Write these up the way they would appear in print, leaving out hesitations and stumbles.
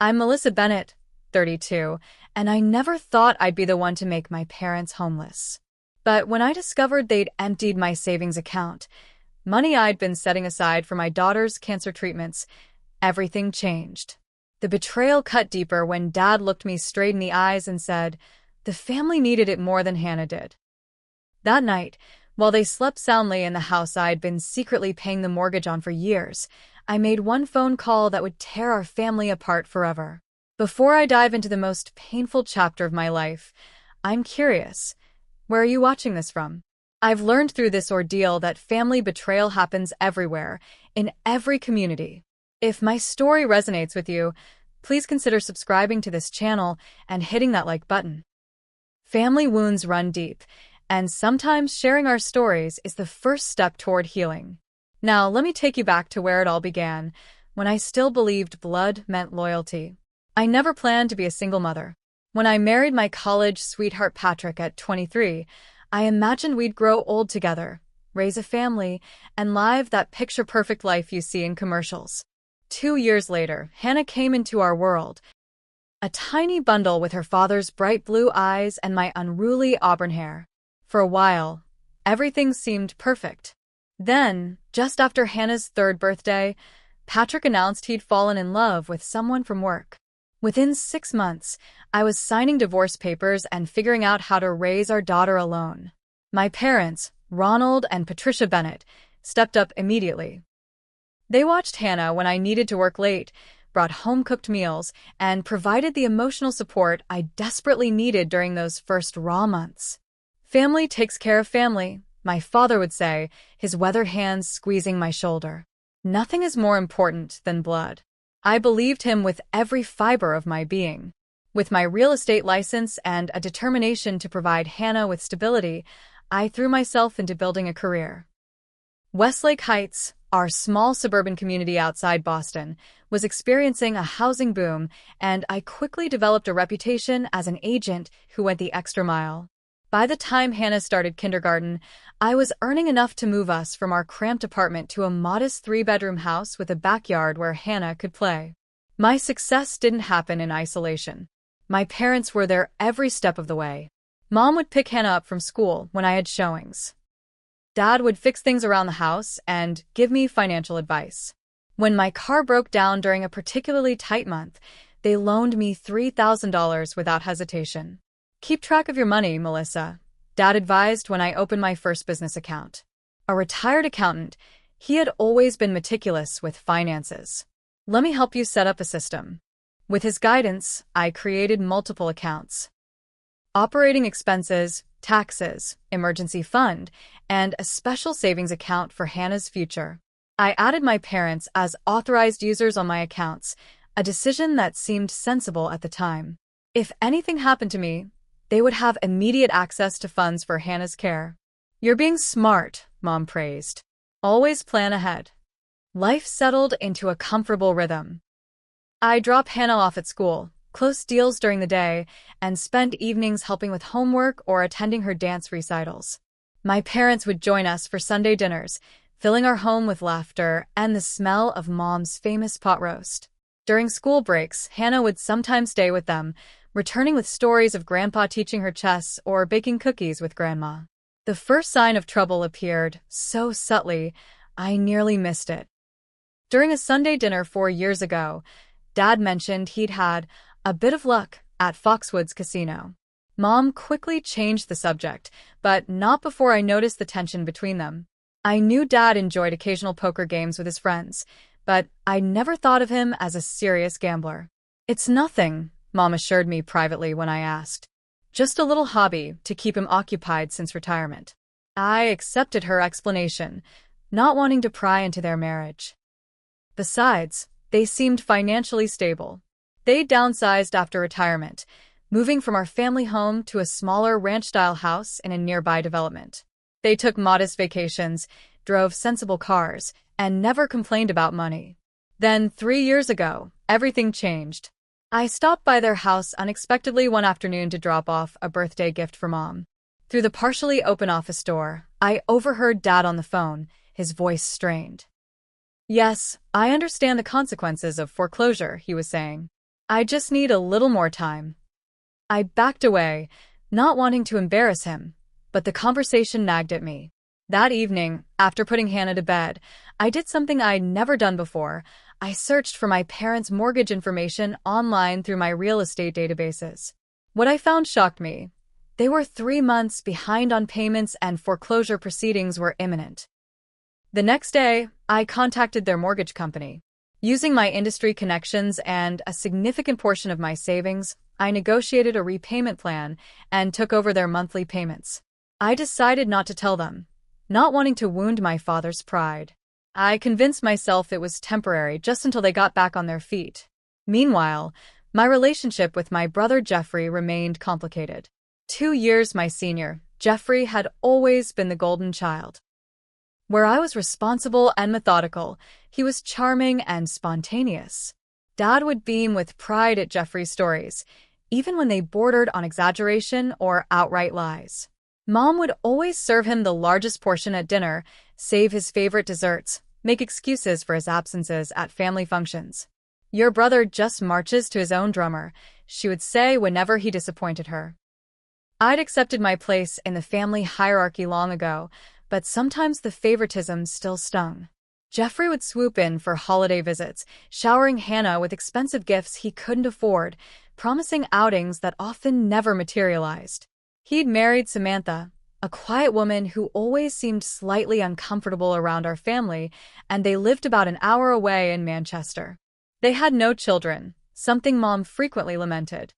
I'm Melissa Bennett, 32, and I never thought I'd be the one to make my parents homeless. But when I discovered they'd emptied my savings account, money I'd been setting aside for my daughter's cancer treatments, everything changed. The betrayal cut deeper when Dad looked me straight in the eyes and said, the family needed it more than Hannah did. That night, while they slept soundly in the house I'd been secretly paying the mortgage on for years, I made one phone call that would tear our family apart forever. Before I dive into the most painful chapter of my life, I'm curious, where are you watching this from? I've learned through this ordeal that family betrayal happens everywhere, in every community. If my story resonates with you, please consider subscribing to this channel and hitting that like button. Family wounds run deep, and sometimes sharing our stories is the first step toward healing. Now, let me take you back to where it all began, when I still believed blood meant loyalty. I never planned to be a single mother. When I married my college sweetheart Patrick at 23, I imagined we'd grow old together, raise a family, and live that picture-perfect life you see in commercials. 2 years later, Hannah came into our world, a tiny bundle with her father's bright blue eyes and my unruly auburn hair. For a while, everything seemed perfect. Then, just after Hannah's 3rd birthday, Patrick announced he'd fallen in love with someone from work. Within 6 months, I was signing divorce papers and figuring out how to raise our daughter alone. My parents, Ronald and Patricia Bennett, stepped up immediately. They watched Hannah when I needed to work late, brought home-cooked meals, and provided the emotional support I desperately needed during those first raw months. Family takes care of family, my father would say, his weathered hands squeezing my shoulder. Nothing is more important than blood. I believed him with every fiber of my being. With my real estate license and a determination to provide Hannah with stability, I threw myself into building a career. Westlake Heights, our small suburban community outside Boston, was experiencing a housing boom, and I quickly developed a reputation as an agent who went the extra mile. By the time Hannah started kindergarten, I was earning enough to move us from our cramped apartment to a modest 3-bedroom house with a backyard where Hannah could play. My success didn't happen in isolation. My parents were there every step of the way. Mom would pick Hannah up from school when I had showings. Dad would fix things around the house and give me financial advice. When my car broke down during a particularly tight month, they loaned me $3,000 without hesitation. Keep track of your money, Melissa, Dad advised when I opened my first business account. A retired accountant, he had always been meticulous with finances. Let me help you set up a system. With his guidance, I created multiple accounts. Operating expenses, taxes, emergency fund, and a special savings account for Hannah's future. I added my parents as authorized users on my accounts, a decision that seemed sensible at the time. If anything happened to me, they would have immediate access to funds for Hannah's care. You're being smart, Mom praised. Always plan ahead. Life settled into a comfortable rhythm. I drop Hannah off at school, close deals during the day, and spend evenings helping with homework or attending her dance recitals. My parents would join us for Sunday dinners, filling our home with laughter and the smell of Mom's famous pot roast. During school breaks, Hannah would sometimes stay with them, returning with stories of Grandpa teaching her chess or baking cookies with Grandma. The first sign of trouble appeared so subtly, I nearly missed it. During a Sunday dinner 4 years ago, Dad mentioned he'd had a bit of luck at Foxwoods Casino. Mom quickly changed the subject, but not before I noticed the tension between them. I knew Dad enjoyed occasional poker games with his friends, but I never thought of him as a serious gambler. It's nothing, Mom assured me privately when I asked. Just a little hobby to keep him occupied since retirement. I accepted her explanation, not wanting to pry into their marriage. Besides, they seemed financially stable. They downsized after retirement, moving from our family home to a smaller ranch-style house in a nearby development. They took modest vacations, drove sensible cars, and never complained about money. Then, 3 years ago, everything changed. I stopped by their house unexpectedly one afternoon to drop off a birthday gift for Mom. Through the partially open office door, I overheard Dad on the phone, his voice strained. Yes, I understand the consequences of foreclosure, he was saying. I just need a little more time. I backed away, not wanting to embarrass him, but the conversation nagged at me. That evening, after putting Hannah to bed, I did something I'd never done before. I searched for my parents' mortgage information online through my real estate databases. What I found shocked me. They were 3 months behind on payments and foreclosure proceedings were imminent. The next day, I contacted their mortgage company. Using my industry connections and a significant portion of my savings, I negotiated a repayment plan and took over their monthly payments. I decided not to tell them, not wanting to wound my father's pride. I convinced myself it was temporary just until they got back on their feet. Meanwhile, my relationship with my brother Jeffrey remained complicated. 2 years my senior, Jeffrey had always been the golden child. Where I was responsible and methodical, he was charming and spontaneous. Dad would beam with pride at Jeffrey's stories, even when they bordered on exaggeration or outright lies. Mom would always serve him the largest portion at dinner, save his favorite desserts, make excuses for his absences at family functions. "Your brother just marches to his own drummer," she would say whenever he disappointed her. I'd accepted my place in the family hierarchy long ago, but sometimes the favoritism still stung. Jeffrey would swoop in for holiday visits, showering Hannah with expensive gifts he couldn't afford, promising outings that often never materialized. He'd married Samantha, a quiet woman who always seemed slightly uncomfortable around our family, and they lived about an hour away in Manchester. They had no children, something Mom frequently lamented.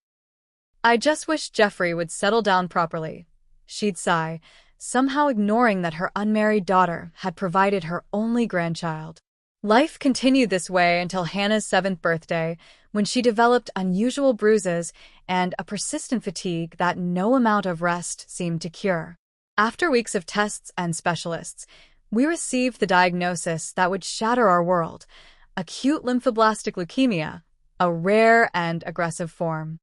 "I just wish Jeffrey would settle down properly," she'd sigh, somehow ignoring that her unmarried daughter had provided her only grandchild. Life continued this way until Hannah's 7th birthday, when she developed unusual bruises and a persistent fatigue that no amount of rest seemed to cure. After weeks of tests and specialists, we received the diagnosis that would shatter our world: acute lymphoblastic leukemia, a rare and aggressive form.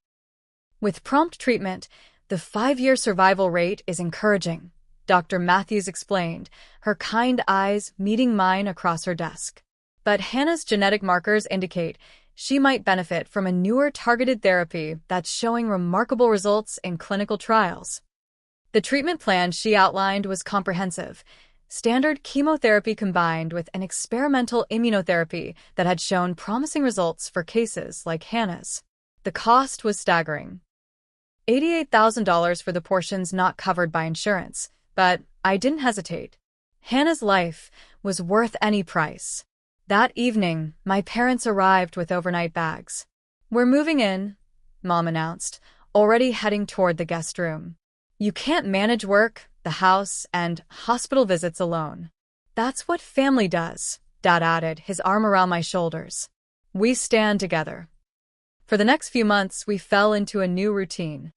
With prompt treatment, the 5-year survival rate is encouraging, Dr. Matthews explained, her kind eyes meeting mine across her desk. But Hannah's genetic markers indicate she might benefit from a newer targeted therapy that's showing remarkable results in clinical trials. The treatment plan she outlined was comprehensive: standard chemotherapy combined with an experimental immunotherapy that had shown promising results for cases like Hannah's. The cost was staggering: $88,000 for the portions not covered by insurance, but I didn't hesitate. Hannah's life was worth any price. That evening, my parents arrived with overnight bags. "We're moving in," Mom announced, already heading toward the guest room. "You can't manage work, the house, and hospital visits alone." "That's what family does," Dad added, his arm around my shoulders. "We stand together." For the next few months, we fell into a new routine.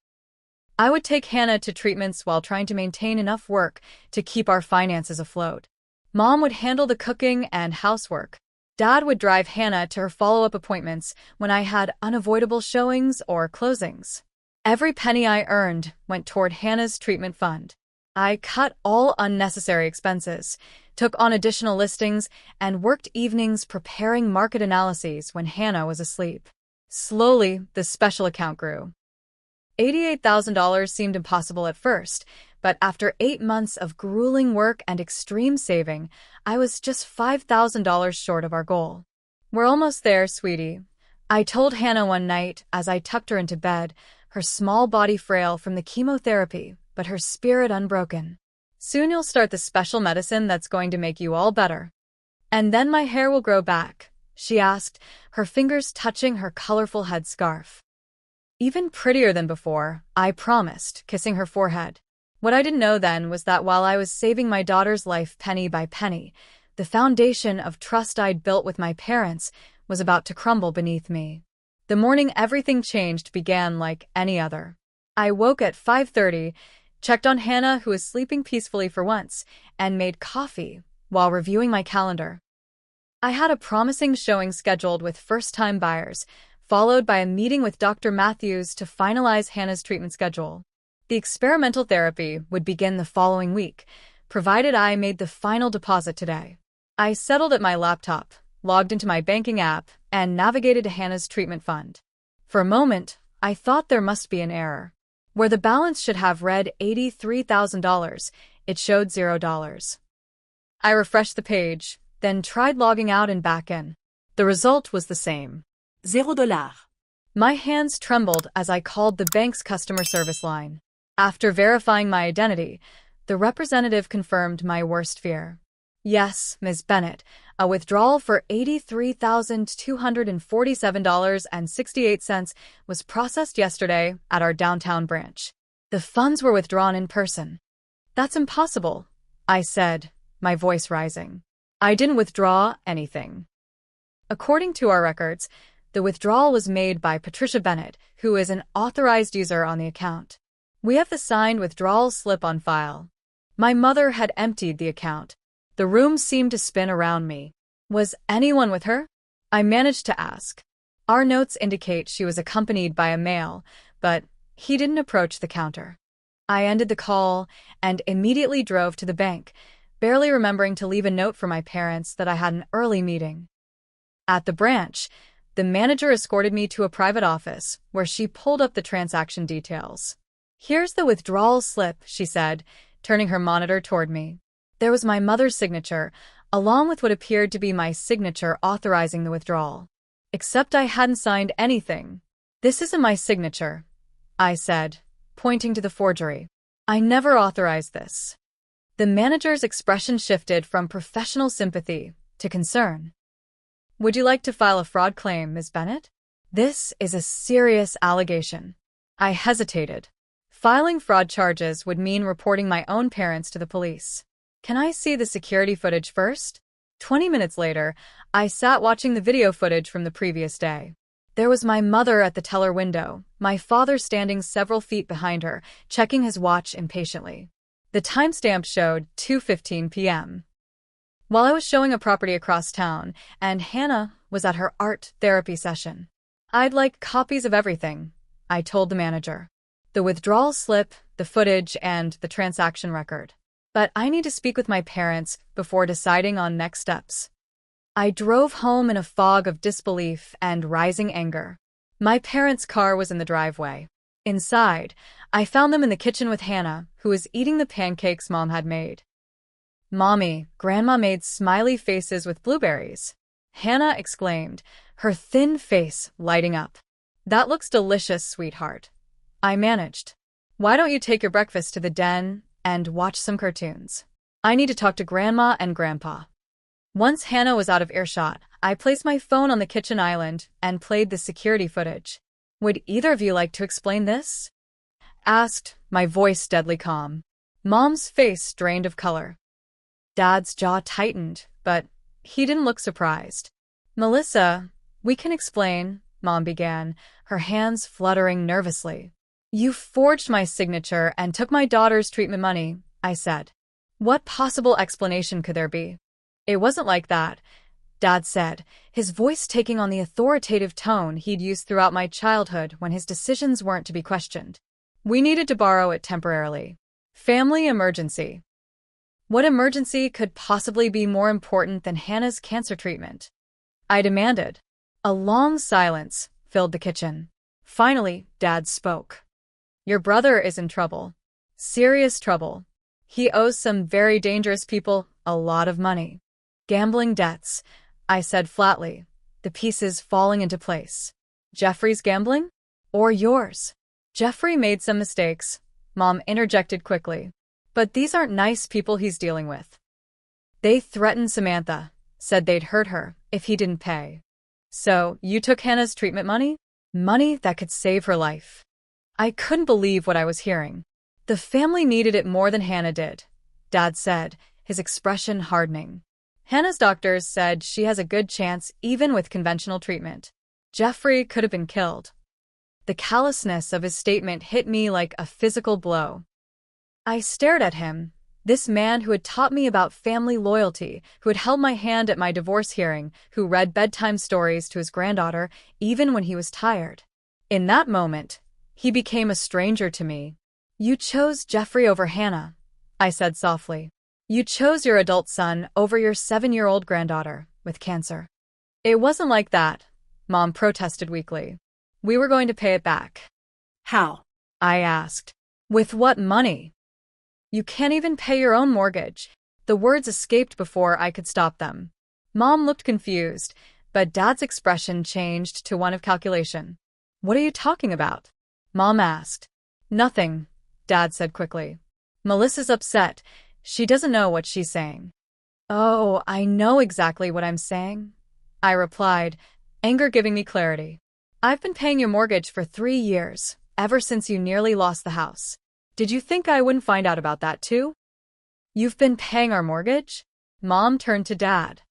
I would take Hannah to treatments while trying to maintain enough work to keep our finances afloat. Mom would handle the cooking and housework. Dad would drive Hannah to her follow-up appointments when I had unavoidable showings or closings. Every penny I earned went toward Hannah's treatment fund. I cut all unnecessary expenses, took on additional listings, and worked evenings preparing market analyses when Hannah was asleep. Slowly, the special account grew. $88,000 seemed impossible at first, but after 8 months of grueling work and extreme saving, I was just $5,000 short of our goal. "We're almost there, sweetie," I told Hannah one night as I tucked her into bed, her small body frail from the chemotherapy, but her spirit unbroken. "Soon you'll start the special medicine that's going to make you all better." "And then my hair will grow back?" she asked, her fingers touching her colorful headscarf. "Even prettier than before," I promised, kissing her forehead. What I didn't know then was that while I was saving my daughter's life penny by penny, the foundation of trust I'd built with my parents was about to crumble beneath me. The morning everything changed began like any other. I woke at 5:30, checked on Hannah, who was sleeping peacefully for once, and made coffee while reviewing my calendar. I had a promising showing scheduled with first-time buyers, followed by a meeting with Dr. Matthews to finalize Hannah's treatment schedule. The experimental therapy would begin the following week, provided I made the final deposit today. I settled at my laptop, logged into my banking app, and navigated to Hannah's treatment fund. For a moment, I thought there must be an error. Where the balance should have read $83,000, it showed $0. I refreshed the page, then tried logging out and back in. The result was the same. $0. My hands trembled as I called the bank's customer service line. After verifying my identity, the representative confirmed my worst fear. Yes, Ms. Bennett, a withdrawal for $83,247.68 was processed yesterday at our downtown branch. The funds were withdrawn in person. That's impossible, I said, my voice rising. I didn't withdraw anything. According to our records, the withdrawal was made by Patricia Bennett, who is an authorized user on the account. We have the signed withdrawal slip on file. My mother had emptied the account. The room seemed to spin around me. Was anyone with her? I managed to ask. Our notes indicate she was accompanied by a male, but he didn't approach the counter. I ended the call and immediately drove to the bank, barely remembering to leave a note for my parents that I had an early meeting. At the branch, the manager escorted me to a private office where she pulled up the transaction details. Here's the withdrawal slip, she said, turning her monitor toward me. There was my mother's signature, along with what appeared to be my signature authorizing the withdrawal. Except I hadn't signed anything. This isn't my signature, I said, pointing to the forgery. I never authorized this. The manager's expression shifted from professional sympathy to concern. Would you like to file a fraud claim, Ms. Bennett? This is a serious allegation. I hesitated. Filing fraud charges would mean reporting my own parents to the police. Can I see the security footage first? 20 minutes later, I sat watching the video footage from the previous day. There was my mother at the teller window, my father standing several feet behind her, checking his watch impatiently. The timestamp showed 2:15 p.m. While I was showing a property across town, and Hannah was at her art therapy session. I'd like copies of everything, I told the manager. The withdrawal slip, the footage, and the transaction record. But I need to speak with my parents before deciding on next steps. I drove home in a fog of disbelief and rising anger. My parents' car was in the driveway. Inside, I found them in the kitchen with Hannah, who was eating the pancakes Mom had made. Mommy, Grandma made smiley faces with blueberries. Hannah exclaimed, her thin face lighting up. That looks delicious, sweetheart. I managed. Why don't you take your breakfast to the den and watch some cartoons? I need to talk to Grandma and Grandpa. Once Hannah was out of earshot, I placed my phone on the kitchen island and played the security footage. Would either of you like to explain this? Asked, my voice deadly calm. Mom's face drained of color. Dad's jaw tightened, but he didn't look surprised. Melissa, we can explain, Mom began, her hands fluttering nervously. You forged my signature and took my daughter's treatment money, I said. What possible explanation could there be? It wasn't like that, Dad said, his voice taking on the authoritative tone he'd used throughout my childhood when his decisions weren't to be questioned. We needed to borrow it temporarily. Family emergency. What emergency could possibly be more important than Hannah's cancer treatment? I demanded. A long silence filled the kitchen. Finally, Dad spoke. Your brother is in trouble. Serious trouble. He owes some very dangerous people a lot of money. Gambling debts, I said flatly, the pieces falling into place. Jeffrey's gambling? Or yours? Jeffrey made some mistakes, Mom interjected quickly. But these aren't nice people he's dealing with. They threatened Samantha, said they'd hurt her if he didn't pay. So, you took Hannah's treatment money? Money that could save her life. I couldn't believe what I was hearing. The family needed it more than Hannah did, Dad said, his expression hardening. Hannah's doctors said she has a good chance even with conventional treatment. Jeffrey could have been killed. The callousness of his statement hit me like a physical blow. I stared at him, this man who had taught me about family loyalty, who had held my hand at my divorce hearing, who read bedtime stories to his granddaughter even when he was tired. In that moment, he became a stranger to me. You chose Jeffrey over Hannah, I said softly. You chose your adult son over your 7-year-old granddaughter with cancer. It wasn't like that, Mom protested weakly. We were going to pay it back. How? I asked. With what money? You can't even pay your own mortgage. The words escaped before I could stop them. Mom looked confused, but Dad's expression changed to one of calculation. What are you talking about? Mom asked. Nothing, Dad said quickly. Melissa's upset. She doesn't know what she's saying. Oh, I know exactly what I'm saying, I replied, anger giving me clarity. I've been paying your mortgage for 3 years, ever since you nearly lost the house. Did you think I wouldn't find out about that too? You've been paying our mortgage? Mom turned to Dad.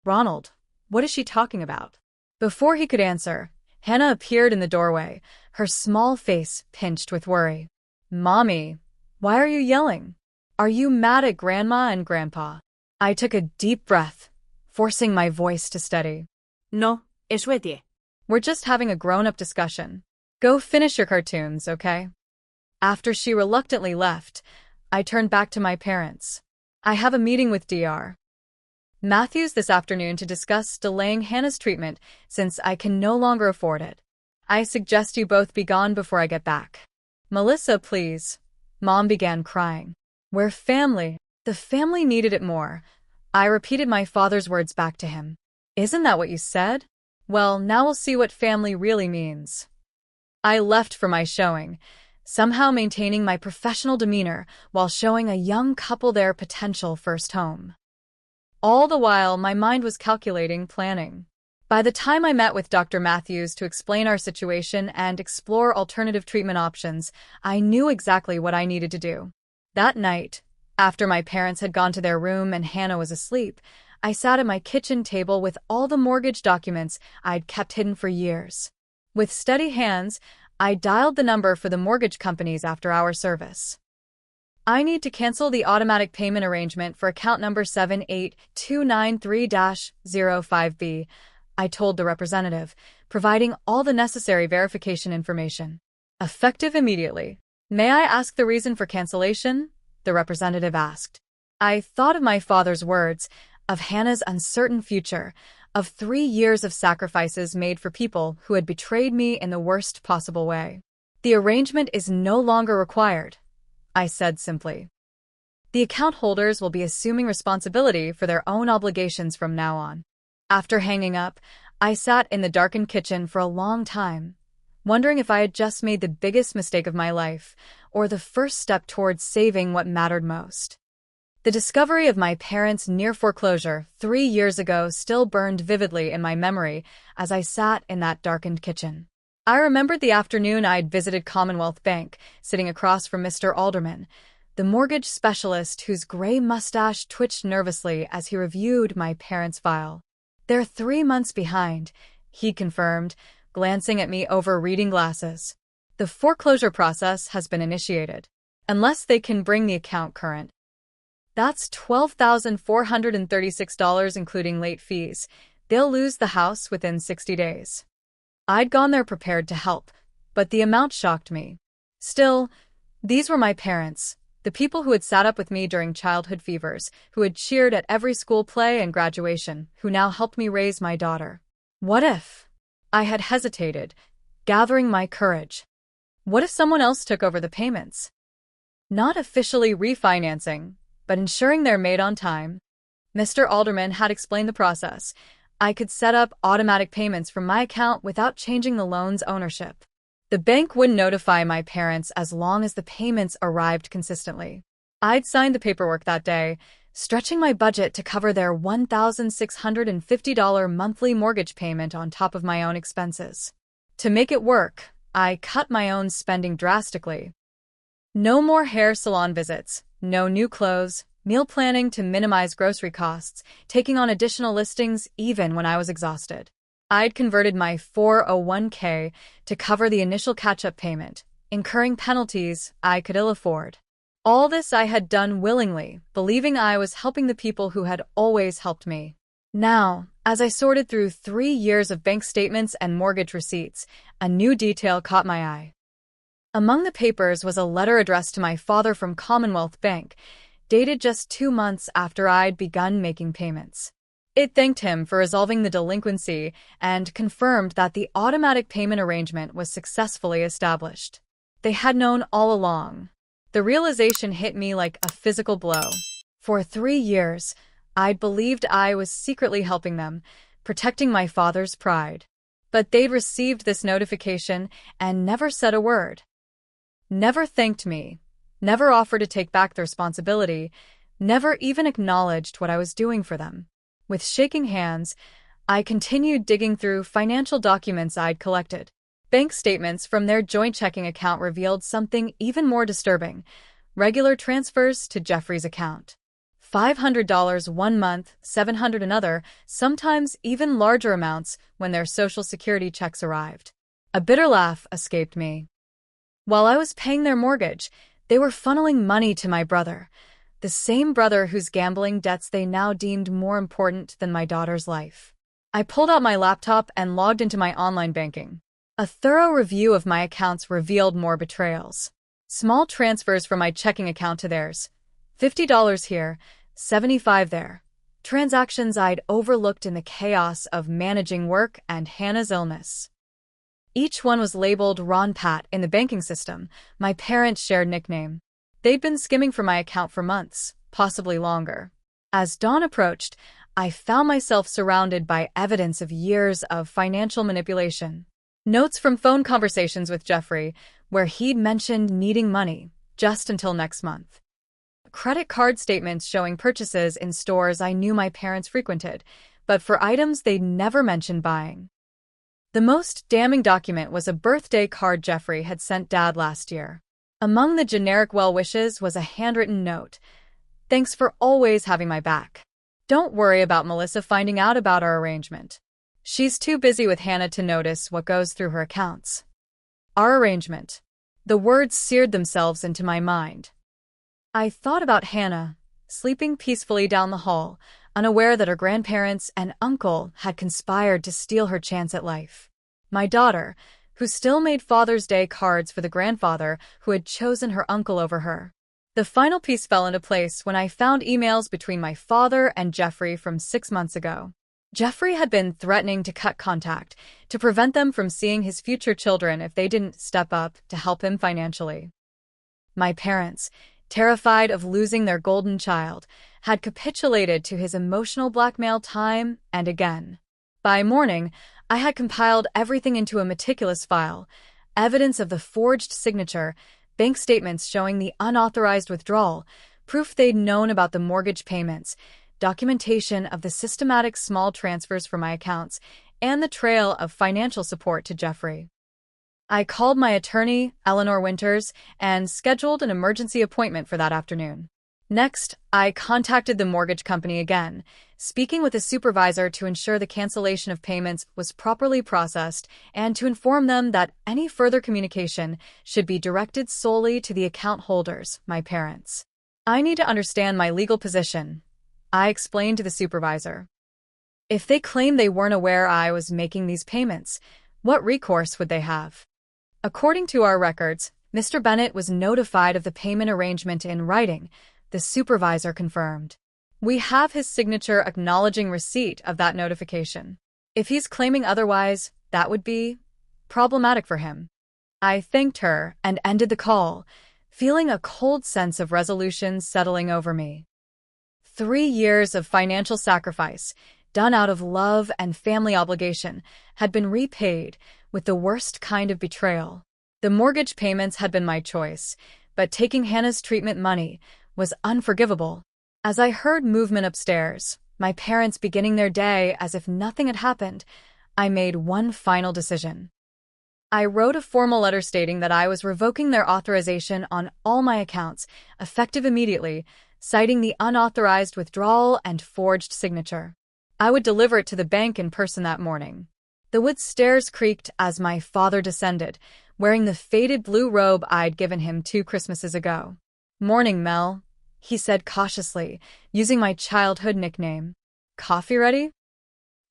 Ronald, what is she talking about? Before he could answer, Hannah appeared in the doorway, her small face pinched with worry. Mommy, why are you yelling? Are you mad at Grandma and Grandpa? I took a deep breath, forcing my voice to steady. No, es Wetie. We're just having a grown-up discussion. Go finish your cartoons, okay? After she reluctantly left, I turned back to my parents. I have a meeting with Dr. Matthews this afternoon to discuss delaying Hannah's treatment since I can no longer afford it. I suggest you both be gone before I get back. Melissa, please. Mom began crying. We're family. The family needed it more. I repeated my father's words back to him. Isn't that what you said? Well, now we'll see what family really means. I left for my showing, somehow maintaining my professional demeanor while showing a young couple their potential first home. All the while, my mind was calculating, planning. By the time I met with Dr. Matthews to explain our situation and explore alternative treatment options, I knew exactly what I needed to do. That night, after my parents had gone to their room and Hannah was asleep, I sat at my kitchen table with all the mortgage documents I'd kept hidden for years. With steady hands, I dialed the number for the mortgage company's after-hour service. I need to cancel the automatic payment arrangement for account number 78293-05B, I told the representative, providing all the necessary verification information. Effective immediately. May I ask the reason for cancellation? The representative asked. I thought of my father's words, of Hannah's uncertain future, of 3 years of sacrifices made for people who had betrayed me in the worst possible way. The arrangement is no longer required, I said simply. The account holders will be assuming responsibility for their own obligations from now on. After hanging up, I sat in the darkened kitchen for a long time, wondering if I had just made the biggest mistake of my life, or the first step towards saving what mattered most. The discovery of my parents' near foreclosure 3 years ago still burned vividly in my memory as I sat in that darkened kitchen. I remembered the afternoon I'd visited Commonwealth Bank, sitting across from Mr. Alderman, the mortgage specialist whose gray mustache twitched nervously as he reviewed my parents' file. They're 3 months behind, he confirmed, glancing at me over reading glasses. The foreclosure process has been initiated. Unless they can bring the account current. That's $12,436 including late fees. They'll lose the house within 60 days. I'd gone there prepared to help, but the amount shocked me. Still, these were my parents, the people who had sat up with me during childhood fevers, who had cheered at every school play and graduation, who now helped me raise my daughter. What if? I had hesitated, gathering my courage. What if someone else took over the payments? Not officially refinancing, but ensuring they're made on time. Mr. Alderman had explained the process. I could set up automatic payments from my account without changing the loan's ownership. The bank wouldn't notify my parents as long as the payments arrived consistently. I'd signed the paperwork that day, stretching my budget to cover their $1,650 monthly mortgage payment on top of my own expenses. To make it work, I cut my own spending drastically. No more hair salon visits, no new clothes, meal planning to minimize grocery costs, taking on additional listings even when I was exhausted. I'd converted my 401k to cover the initial catch-up payment, incurring penalties I could ill afford. All this I had done willingly, believing I was helping the people who had always helped me. Now, as I sorted through 3 years of bank statements and mortgage receipts, a new detail caught my eye. Among the papers was a letter addressed to my father from Commonwealth Bank, dated just 2 months after I'd begun making payments. It thanked him for resolving the delinquency and confirmed that the automatic payment arrangement was successfully established. They had known all along. The realization hit me like a physical blow. For 3 years, I'd believed I was secretly helping them, protecting my father's pride. But they'd received this notification and never said a word. Never thanked me, never offered to take back the responsibility, never even acknowledged what I was doing for them. With shaking hands, I continued digging through financial documents I'd collected. Bank statements from their joint checking account revealed something even more disturbing: regular transfers to Jeffrey's account. $500 one month, $700 another, sometimes even larger amounts when their Social Security checks arrived. A bitter laugh escaped me. While I was paying their mortgage, they were funneling money to my brother, the same brother whose gambling debts they now deemed more important than my daughter's life. I pulled out my laptop and logged into my online banking. A thorough review of my accounts revealed more betrayals. Small transfers from my checking account to theirs. $50 here, $75 there. Transactions I'd overlooked in the chaos of managing work and Hannah's illness. Each one was labeled Ron Pat in the banking system, my parents' shared nickname. They'd been skimming for my account for months, possibly longer. As dawn approached, I found myself surrounded by evidence of years of financial manipulation. Notes from phone conversations with Jeffrey, where he'd mentioned needing money, just until next month. Credit card statements showing purchases in stores I knew my parents frequented, but for items they'd never mentioned buying. The most damning document was a birthday card Jeffrey had sent Dad last year. Among the generic well wishes was a handwritten note: "Thanks for always having my back. Don't worry about Melissa finding out about our arrangement. She's too busy with Hannah to notice what goes through her accounts." Our arrangement. The words seared themselves into my mind. I thought about Hannah, sleeping peacefully down the hall, unaware that her grandparents and uncle had conspired to steal her chance at life. My daughter, who still made Father's Day cards for the grandfather who had chosen her uncle over her. The final piece fell into place when I found emails between my father and Jeffrey from 6 months ago. Jeffrey had been threatening to cut contact, to prevent them from seeing his future children if they didn't step up to help him financially. My parents, terrified of losing their golden child, had capitulated to his emotional blackmail time and again. By morning, I had compiled everything into a meticulous file: evidence of the forged signature, bank statements showing the unauthorized withdrawal, proof they'd known about the mortgage payments, documentation of the systematic small transfers from my accounts, and the trail of financial support to Jeffrey. I called my attorney, Eleanor Winters, and scheduled an emergency appointment for that afternoon. Next, I contacted the mortgage company again, speaking with a supervisor to ensure the cancellation of payments was properly processed and to inform them that any further communication should be directed solely to the account holders, my parents. "I need to understand my legal position," I explained to the supervisor. "If they claim they weren't aware I was making these payments, what recourse would they have?" "According to our records, Mr. Bennett was notified of the payment arrangement in writing," the supervisor confirmed. "We have his signature acknowledging receipt of that notification. If he's claiming otherwise, that would be problematic for him." I thanked her and ended the call, feeling a cold sense of resolution settling over me. 3 years of financial sacrifice, done out of love and family obligation, had been repaid with the worst kind of betrayal. The mortgage payments had been my choice, but taking Hannah's treatment money was unforgivable. As I heard movement upstairs, my parents beginning their day as if nothing had happened, I made one final decision. I wrote a formal letter stating that I was revoking their authorization on all my accounts, effective immediately, citing the unauthorized withdrawal and forged signature. I would deliver it to the bank in person that morning. The wood stairs creaked as my father descended, wearing the faded blue robe I'd given him 2 Christmases ago. "Morning, Mel," he said cautiously, using my childhood nickname. "Coffee ready?"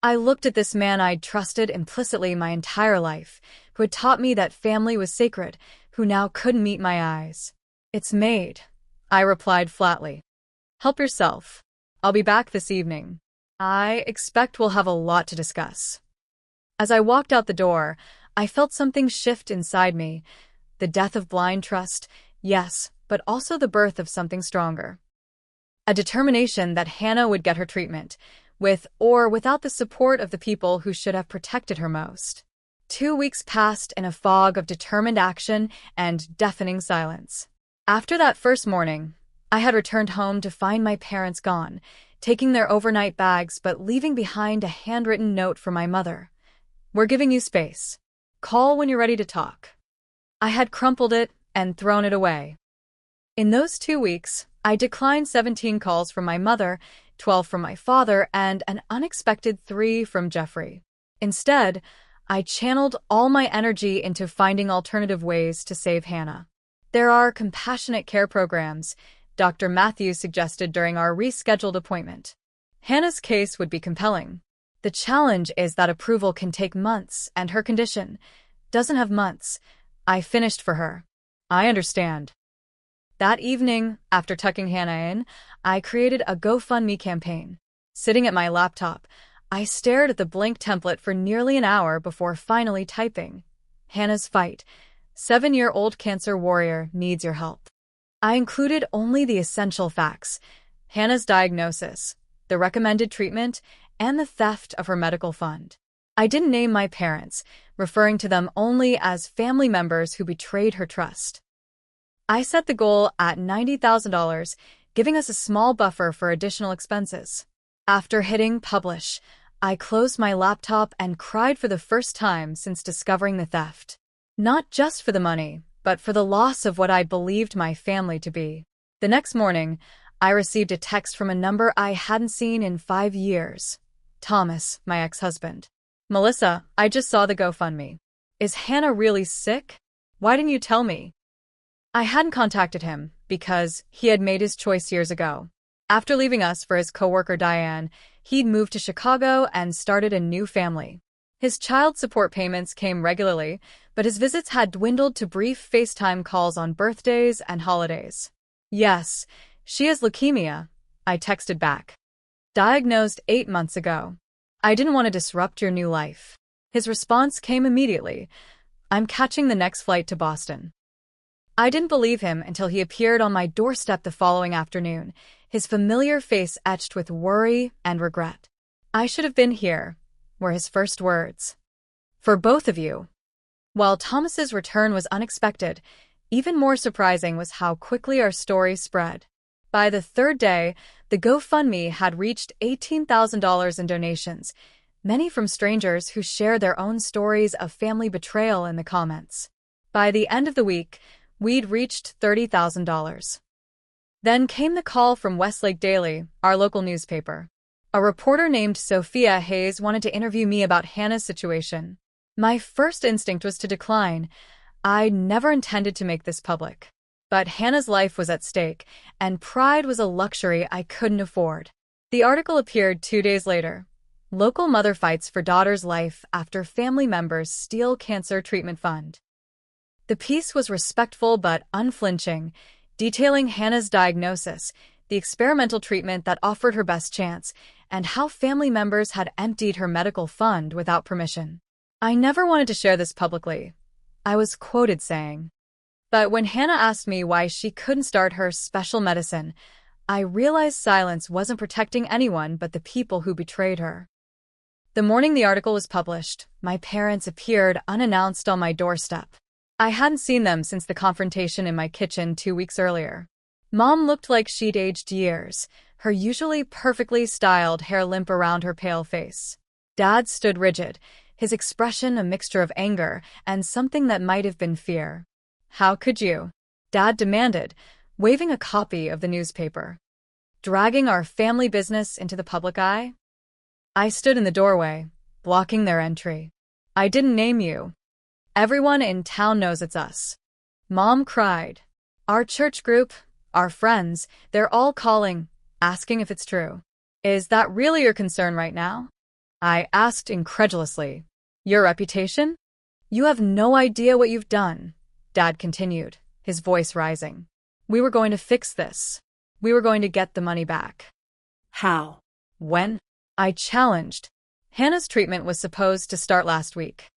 I looked at this man I'd trusted implicitly my entire life, who had taught me that family was sacred, who now couldn't meet my eyes. "It's made," I replied flatly. "Help yourself. I'll be back this evening." I expect we'll have a lot to discuss. As I walked out the door, I felt something shift inside me. The death of blind trust, yes, but also the birth of something stronger. A determination that Hannah would get her treatment, with or without the support of the people who should have protected her most. 2 weeks passed in a fog of determined action and deafening silence. After that first morning, I had returned home to find my parents gone, taking their overnight bags but leaving behind a handwritten note for my mother. "We're giving you space. Call when you're ready to talk." I had crumpled it and thrown it away. In those 2 weeks, I declined 17 calls from my mother, 12 from my father, and an unexpected 3 from Jeffrey. Instead, I channeled all my energy into finding alternative ways to save Hannah. There are compassionate care programs, Dr. Matthews suggested during our rescheduled appointment. Hannah's case would be compelling. The challenge is that approval can take months, and her condition doesn't have months. I finished for her. I understand. That evening, after tucking Hannah in, I created a GoFundMe campaign. Sitting at my laptop, I stared at the blank template for nearly an hour before finally typing, "Hannah's fight. 7-year-old cancer warrior needs your help." I included only the essential facts: Hannah's diagnosis, the recommended treatment, and the theft of her medical fund. I didn't name my parents, referring to them only as family members who betrayed her trust. I set the goal at $90,000, giving us a small buffer for additional expenses. After hitting publish, I closed my laptop and cried for the first time since discovering the theft. Not just for the money, but for the loss of what I believed my family to be. The next morning, I received a text from a number I hadn't seen in 5 years. Thomas, my ex-husband. "Melissa, I just saw the GoFundMe. Is Hannah really sick? Why didn't you tell me?" I hadn't contacted him because he had made his choice years ago. After leaving us for his coworker Diane, he'd moved to Chicago and started a new family. His child support payments came regularly, but his visits had dwindled to brief FaceTime calls on birthdays and holidays. "Yes, she has leukemia," I texted back. "Diagnosed 8 months ago. I didn't want to disrupt your new life." His response came immediately. "I'm catching the next flight to Boston." I didn't believe him until he appeared on my doorstep the following afternoon, his familiar face etched with worry and regret. "I should have been here," were his first words. "For both of you." While Thomas's return was unexpected, even more surprising was how quickly our story spread. By the third day, the GoFundMe had reached $18,000 in donations, many from strangers who shared their own stories of family betrayal in the comments. By the end of the week, we'd reached $30,000. Then came the call from Westlake Daily, our local newspaper. A reporter named Sophia Hayes wanted to interview me about Hannah's situation. My first instinct was to decline. I never intended to make this public. But Hannah's life was at stake, and pride was a luxury I couldn't afford. The article appeared 2 days later. Local mother fights for daughter's life after family members steal cancer treatment fund. The piece was respectful but unflinching, detailing Hannah's diagnosis, the experimental treatment that offered her best chance, and how family members had emptied her medical fund without permission. "I never wanted to share this publicly," I was quoted saying. But when Hannah asked me why she couldn't start her special medicine, I realized silence wasn't protecting anyone but the people who betrayed her. The morning the article was published, my parents appeared unannounced on my doorstep. I hadn't seen them since the confrontation in my kitchen 2 weeks earlier. Mom looked like she'd aged years, her usually perfectly styled hair limp around her pale face. Dad stood rigid, his expression a mixture of anger and something that might have been fear. "How could you?" Dad demanded, waving a copy of the newspaper. "Dragging our family business into the public eye?" I stood in the doorway, blocking their entry. "I didn't name you. Everyone in town knows it's us." Mom cried. "Our church group, our friends, they're all calling, asking if it's true." "Is that really your concern right now?" I asked incredulously. "Your reputation? You have no idea what you've done," Dad continued, his voice rising. "We were going to fix this. We were going to get the money back." How? When? I challenged. Hannah's treatment was supposed to start last week.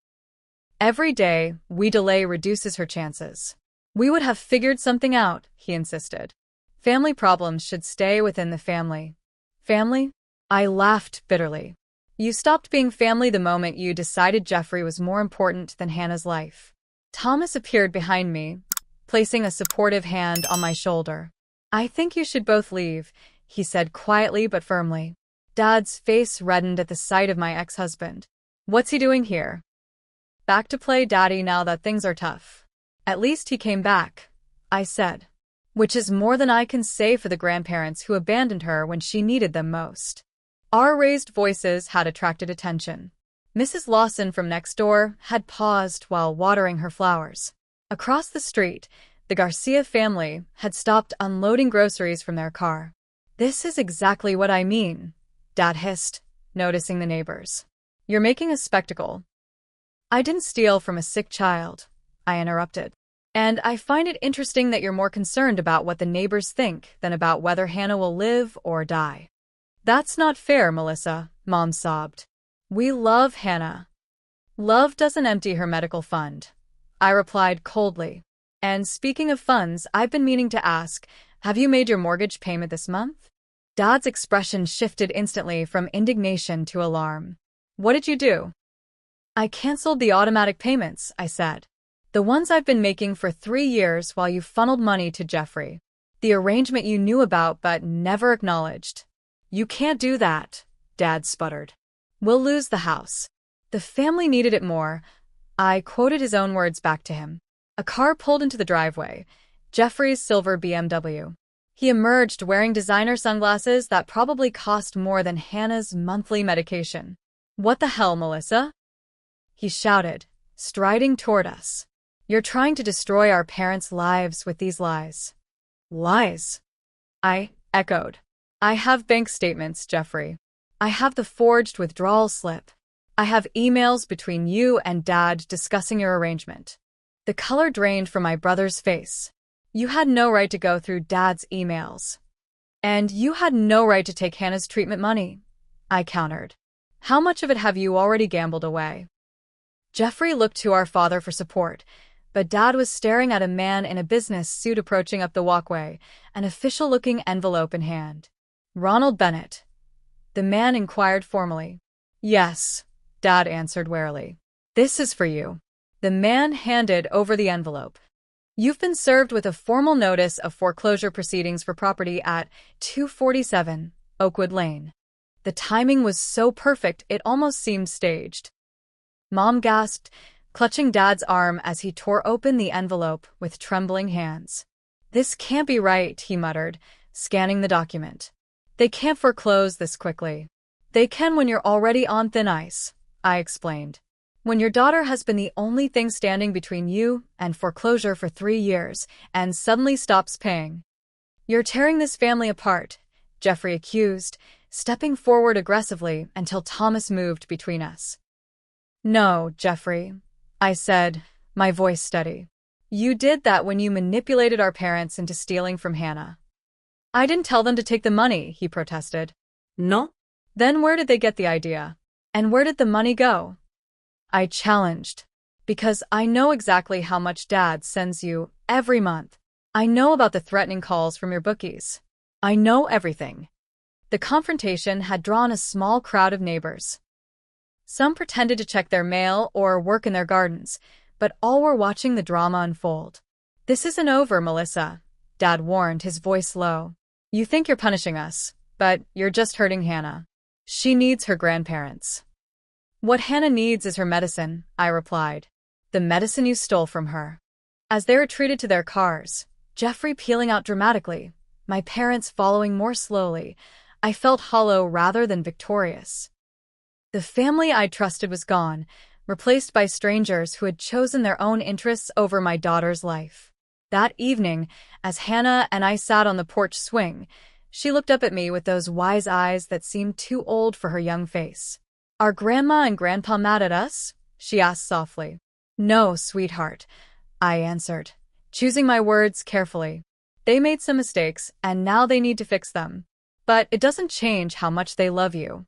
Every day we delay reduces her chances. We would have figured something out, he insisted. Family problems should stay within the family. Family? I laughed bitterly. You stopped being family the moment you decided Jeffrey was more important than Hannah's life. Thomas appeared behind me, placing a supportive hand on my shoulder. I think you should both leave, he said quietly but firmly. Dad's face reddened at the sight of my ex-husband. What's he doing here? Back to play daddy now that things are tough. At least he came back, I said. Which is more than I can say for the grandparents who abandoned her when she needed them most. Our raised voices had attracted attention. Mrs. Lawson from next door had paused while watering her flowers. Across the street, the Garcia family had stopped unloading groceries from their car. This is exactly what I mean, Dad hissed, noticing the neighbors. You're making a spectacle. I didn't steal from a sick child, I interrupted. And I find it interesting that you're more concerned about what the neighbors think than about whether Hannah will live or die. That's not fair, Melissa, Mom sobbed. We love Hannah. Love doesn't empty her medical fund, I replied coldly. And speaking of funds, I've been meaning to ask, have you made your mortgage payment this month? Dad's expression shifted instantly from indignation to alarm. What did you do? I canceled the automatic payments, I said. The ones I've been making for 3 years while you funneled money to Jeffrey. The arrangement you knew about but never acknowledged. You can't do that, Dad sputtered. We'll lose the house. The family needed it more. I quoted his own words back to him. A car pulled into the driveway, Jeffrey's silver BMW. He emerged wearing designer sunglasses that probably cost more than Hannah's monthly medication. What the hell, Melissa? He shouted, striding toward us. You're trying to destroy our parents' lives with these lies. Lies? I echoed. I have bank statements, Jeffrey. I have the forged withdrawal slip. I have emails between you and Dad discussing your arrangement. The color drained from my brother's face. You had no right to go through Dad's emails. And you had no right to take Hannah's treatment money, I countered. How much of it have you already gambled away? Jeffrey looked to our father for support, but Dad was staring at a man in a business suit approaching up the walkway, an official-looking envelope in hand. Ronald Bennett. The man inquired formally. Yes, Dad answered warily. This is for you. The man handed over the envelope. You've been served with a formal notice of foreclosure proceedings for property at 247 Oakwood Lane. The timing was so perfect it almost seemed staged. Mom gasped, clutching Dad's arm as he tore open the envelope with trembling hands. This can't be right, he muttered, scanning the document. They can't foreclose this quickly. They can when you're already on thin ice, I explained. When your daughter has been the only thing standing between you and foreclosure for 3 years and suddenly stops paying. You're tearing this family apart, Jeffrey accused, stepping forward aggressively until Thomas moved between us. No, Jeffrey, I said, my voice steady. You did that when you manipulated our parents into stealing from Hannah. I didn't tell them to take the money, he protested. No? Then where did they get the idea? And where did the money go? I challenged. Because I know exactly how much Dad sends you every month. I know about the threatening calls from your bookies. I know everything. The confrontation had drawn a small crowd of neighbors. Some pretended to check their mail or work in their gardens, but all were watching the drama unfold. This isn't over, Melissa, Dad warned, his voice low. You think you're punishing us, but you're just hurting Hannah. She needs her grandparents. What Hannah needs is her medicine, I replied. The medicine you stole from her. As they retreated to their cars, Jeffrey peeling out dramatically, my parents following more slowly, I felt hollow rather than victorious. The family I trusted was gone, replaced by strangers who had chosen their own interests over my daughter's life. That evening, as Hannah and I sat on the porch swing, she looked up at me with those wise eyes that seemed too old for her young face. Are Grandma and Grandpa mad at us? She asked softly. No, sweetheart, I answered, choosing my words carefully. They made some mistakes, and now they need to fix them. But it doesn't change how much they love you.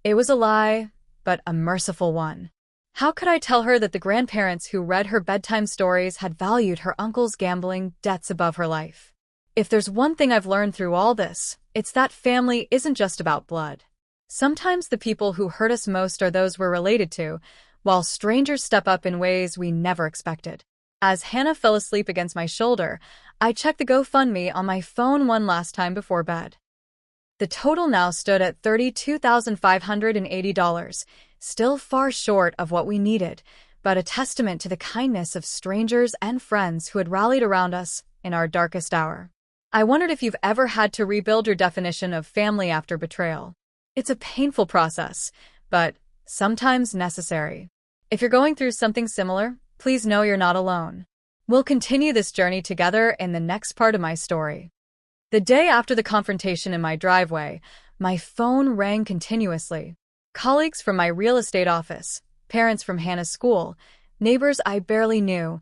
It was a lie, but a merciful one. How could I tell her that the grandparents who read her bedtime stories had valued her uncle's gambling debts above her life? If there's one thing I've learned through all this, it's that family isn't just about blood. Sometimes the people who hurt us most are those we're related to, while strangers step up in ways we never expected. As Hannah fell asleep against my shoulder, I checked the GoFundMe on my phone one last time before bed. The total now stood at $32,580, still far short of what we needed, but a testament to the kindness of strangers and friends who had rallied around us in our darkest hour. I wondered if you've ever had to rebuild your definition of family after betrayal. It's a painful process, but sometimes necessary. If you're going through something similar, please know you're not alone. We'll continue this journey together in the next part of my story. The day after the confrontation in my driveway, my phone rang continuously. Colleagues from my real estate office, parents from Hannah's school, neighbors I barely knew,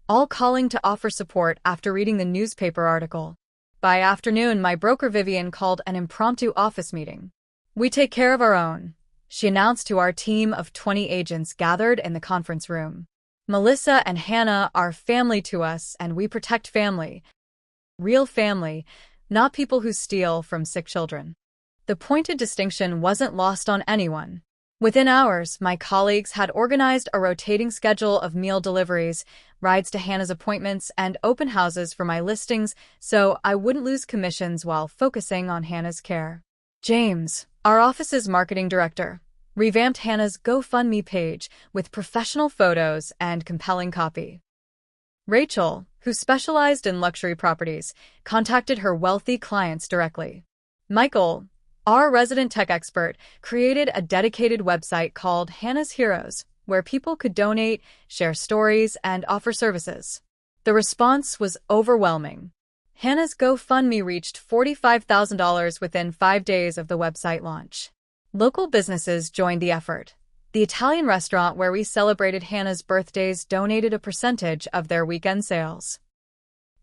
all calling to offer support after reading the newspaper article. By afternoon, my broker Vivian called an impromptu office meeting. "We take care of our own," she announced to our team of 20 agents gathered in the conference room. "Melissa and Hannah are family to us, and we protect family. Real family, not people who steal from sick children." The pointed distinction wasn't lost on anyone. Within hours, my colleagues had organized a rotating schedule of meal deliveries, rides to Hannah's appointments, and open houses for my listings so I wouldn't lose commissions while focusing on Hannah's care. James, our office's marketing director, revamped Hannah's GoFundMe page with professional photos and compelling copy. Rachel, who specialized in luxury properties, contacted her wealthy clients directly. Michael, our resident tech expert, created a dedicated website called Hannah's Heroes, where people could donate, share stories, and offer services. The response was overwhelming. Hannah's GoFundMe reached $45,000 within 5 days of the website launch. Local businesses joined the effort. The Italian restaurant where we celebrated Hannah's birthdays donated a percentage of their weekend sales.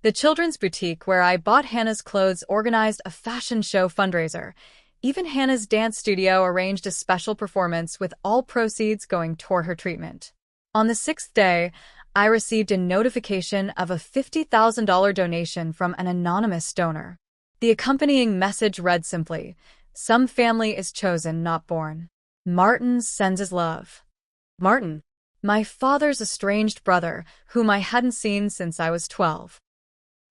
The children's boutique where I bought Hannah's clothes organized a fashion show fundraiser. Even Hannah's dance studio arranged a special performance with all proceeds going toward her treatment. On the 6th day, I received a notification of a $50,000 donation from an anonymous donor. The accompanying message read simply, "Some family is chosen, not born. Martin sends his love." Martin, my father's estranged brother, whom I hadn't seen since I was 12.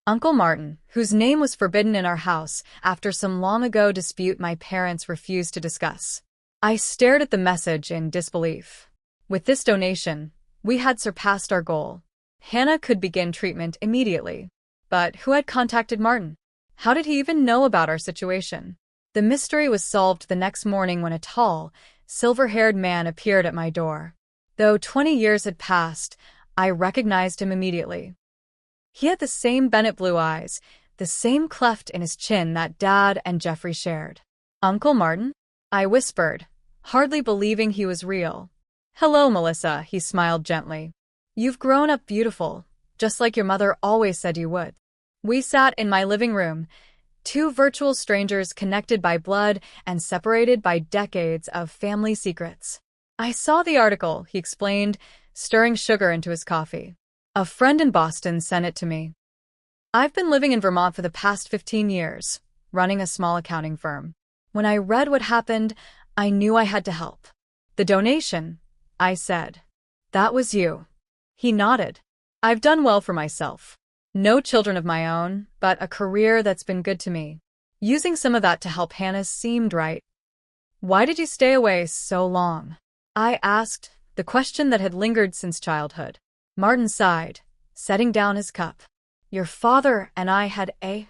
Uncle Martin, whose name was forbidden in our house after some long-ago dispute my parents refused to discuss. I stared at the message in disbelief. With this donation, we had surpassed our goal. Hannah could begin treatment immediately. But who had contacted Martin? How did he even know about our situation? The mystery was solved the next morning when a tall, silver-haired man appeared at my door. Though 20 years had passed, I recognized him immediately. He had the same Bennett blue eyes, the same cleft in his chin that Dad and Jeffrey shared. "Uncle Martin?" I whispered, hardly believing he was real. "Hello, Melissa," he smiled gently. "You've grown up beautiful, just like your mother always said you would." We sat in my living room, two virtual strangers connected by blood and separated by decades of family secrets. "I saw the article," he explained, stirring sugar into his coffee. "A friend in Boston sent it to me. I've been living in Vermont for the past 15 years, running a small accounting firm. When I read what happened, I knew I had to help." "The donation," I said. "That was you." He nodded. "I've done well for myself. No children of my own, but a career that's been good to me. Using some of that to help Hannah seemed right." "Why did you stay away so long?" I asked, the question that had lingered since childhood. Martin sighed, setting down his cup. "Your father and I had a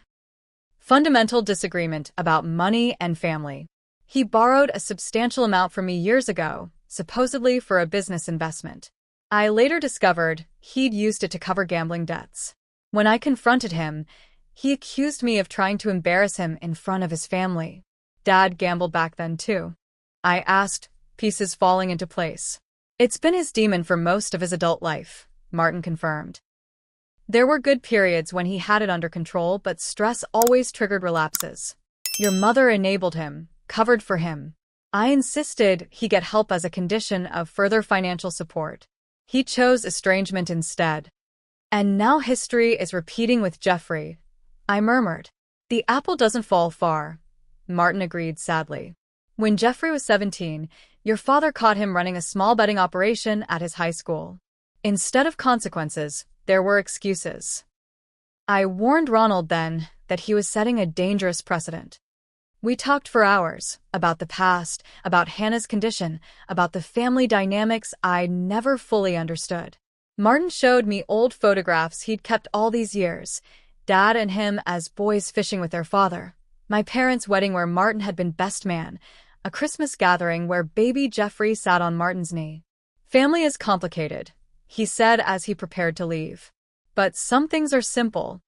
fundamental disagreement about money and family. He borrowed a substantial amount from me years ago, supposedly for a business investment. I later discovered he'd used it to cover gambling debts. When I confronted him, he accused me of trying to embarrass him in front of his family. Dad gambled back then too." I asked, pieces falling into place. "It's been his demon for most of his adult life," Martin confirmed. "There were good periods when he had it under control, but stress always triggered relapses. Your mother enabled him, covered for him. I insisted he get help as a condition of further financial support. He chose estrangement instead. And now history is repeating with Jeffrey, I murmured. The apple doesn't fall far, Martin agreed sadly. When Jeffrey was 17, your father caught him running a small betting operation at his high school. Instead of consequences, there were excuses. I warned Ronald then that he was setting a dangerous precedent. We talked for hours about the past, about Hannah's condition, about the family dynamics I never fully understood. Martin showed me old photographs he'd kept all these years, Dad and him as boys fishing with their father, my parents' wedding where Martin had been best man, a Christmas gathering where baby Jeffrey sat on Martin's knee. Family is complicated, he said as he prepared to leave. But some things are simple.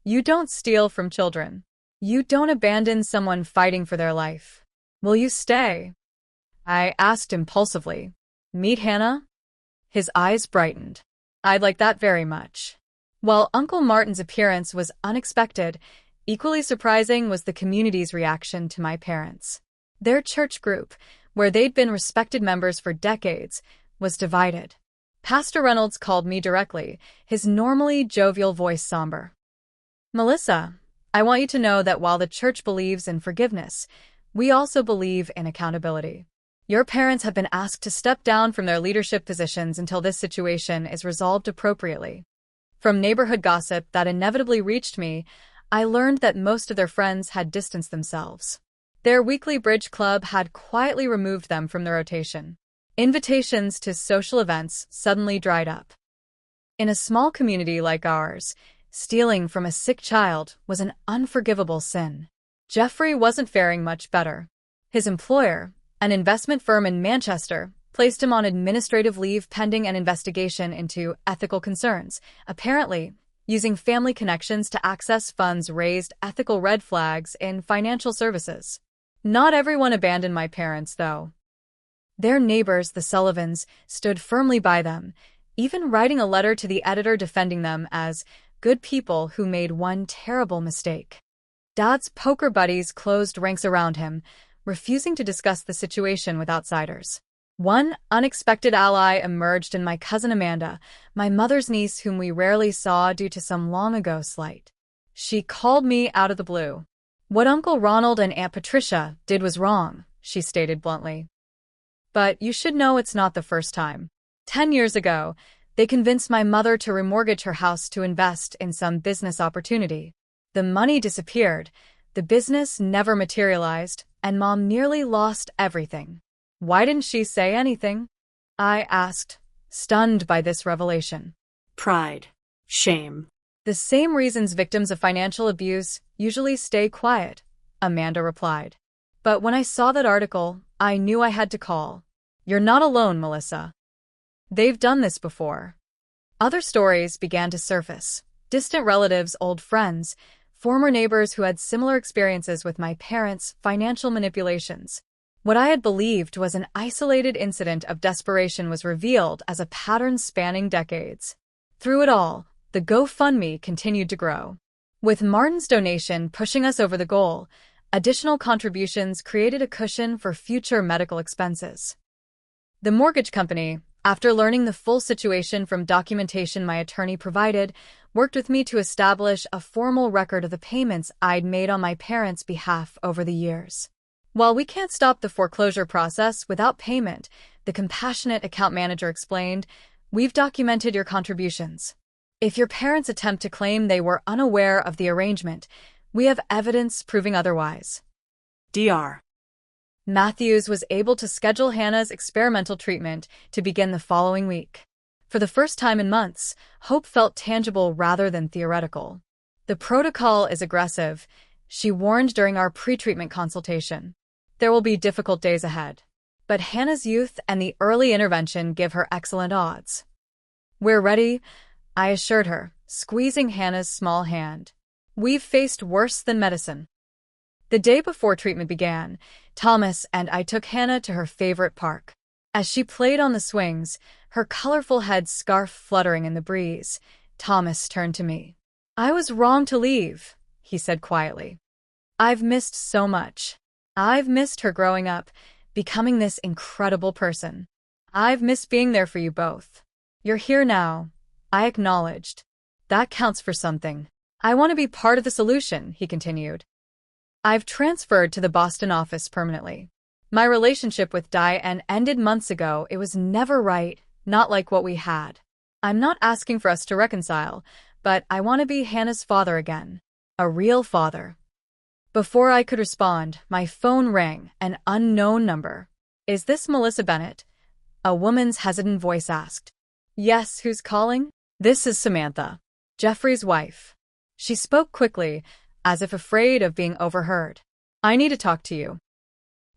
You don't steal from children. You don't abandon someone fighting for their life. Will you stay? I asked impulsively. Meet Hannah? His eyes brightened. I'd like that very much. While Uncle Martin's appearance was unexpected, equally surprising was the community's reaction to my parents. Their church group, where they'd been respected members for decades, was divided. Pastor Reynolds called me directly, his normally jovial voice somber. Melissa, I want you to know that while the church believes in forgiveness, we also believe in accountability. Your parents have been asked to step down from their leadership positions until this situation is resolved appropriately. From neighborhood gossip that inevitably reached me, I learned that most of their friends had distanced themselves. Their weekly bridge club had quietly removed them from the rotation. Invitations to social events suddenly dried up. In a small community like ours, stealing from a sick child was an unforgivable sin. Jeffrey wasn't faring much better. His employer, an investment firm in Manchester, placed him on administrative leave pending an investigation into ethical concerns, apparently using family connections to access funds raised ethical red flags in financial services. Not everyone abandoned my parents, though. Their neighbors, the Sullivans, stood firmly by them, even writing a letter to the editor defending them as good people who made one terrible mistake. Dad's poker buddies closed ranks around him, refusing to discuss the situation with outsiders. One unexpected ally emerged in my cousin Amanda, my mother's niece whom we rarely saw due to some long-ago slight. She called me out of the blue. What Uncle Ronald and Aunt Patricia did was wrong, she stated bluntly. But you should know it's not the first time. 10 years ago, they convinced my mother to remortgage her house to invest in some business opportunity. The money disappeared, the business never materialized, and Mom nearly lost everything. Why didn't she say anything? I asked, stunned by this revelation. Pride. Shame. The same reasons victims of financial abuse usually stay quiet, Amanda replied. But when I saw that article, I knew I had to call. You're not alone, Melissa. They've done this before. Other stories began to surface. Distant relatives, old friends, former neighbors who had similar experiences with my parents' financial manipulations. What I had believed was an isolated incident of desperation was revealed as a pattern spanning decades. Through it all, the GoFundMe continued to grow. With Martin's donation pushing us over the goal, additional contributions created a cushion for future medical expenses. The mortgage company, after learning the full situation from documentation my attorney provided, worked with me to establish a formal record of the payments I'd made on my parents' behalf over the years. While we can't stop the foreclosure process without payment, the compassionate account manager explained, we've documented your contributions. If your parents attempt to claim they were unaware of the arrangement, we have evidence proving otherwise. Dr. Matthews was able to schedule Hannah's experimental treatment to begin the following week. For the first time in months, hope felt tangible rather than theoretical. The protocol is aggressive, she warned during our pre-treatment consultation. There will be difficult days ahead. But Hannah's youth and the early intervention give her excellent odds. We're ready, I assured her, squeezing Hannah's small hand. We've faced worse than medicine. The day before treatment began, Thomas and I took Hannah to her favorite park. As she played on the swings, her colorful head scarf fluttering in the breeze, Thomas turned to me. I was wrong to leave, he said quietly. I've missed so much. I've missed her growing up, becoming this incredible person. I've missed being there for you both. You're here now, I acknowledged. That counts for something. I want to be part of the solution, he continued. I've transferred to the Boston office permanently. My relationship with Diane ended months ago. It was never right, not like what we had. I'm not asking for us to reconcile, but I want to be Hannah's father again. A real father. Before I could respond, my phone rang, an unknown number. Is this Melissa Bennett? A woman's hesitant voice asked. Yes, who's calling? This is Samantha, Jeffrey's wife. She spoke quickly, as if afraid of being overheard. I need to talk to you.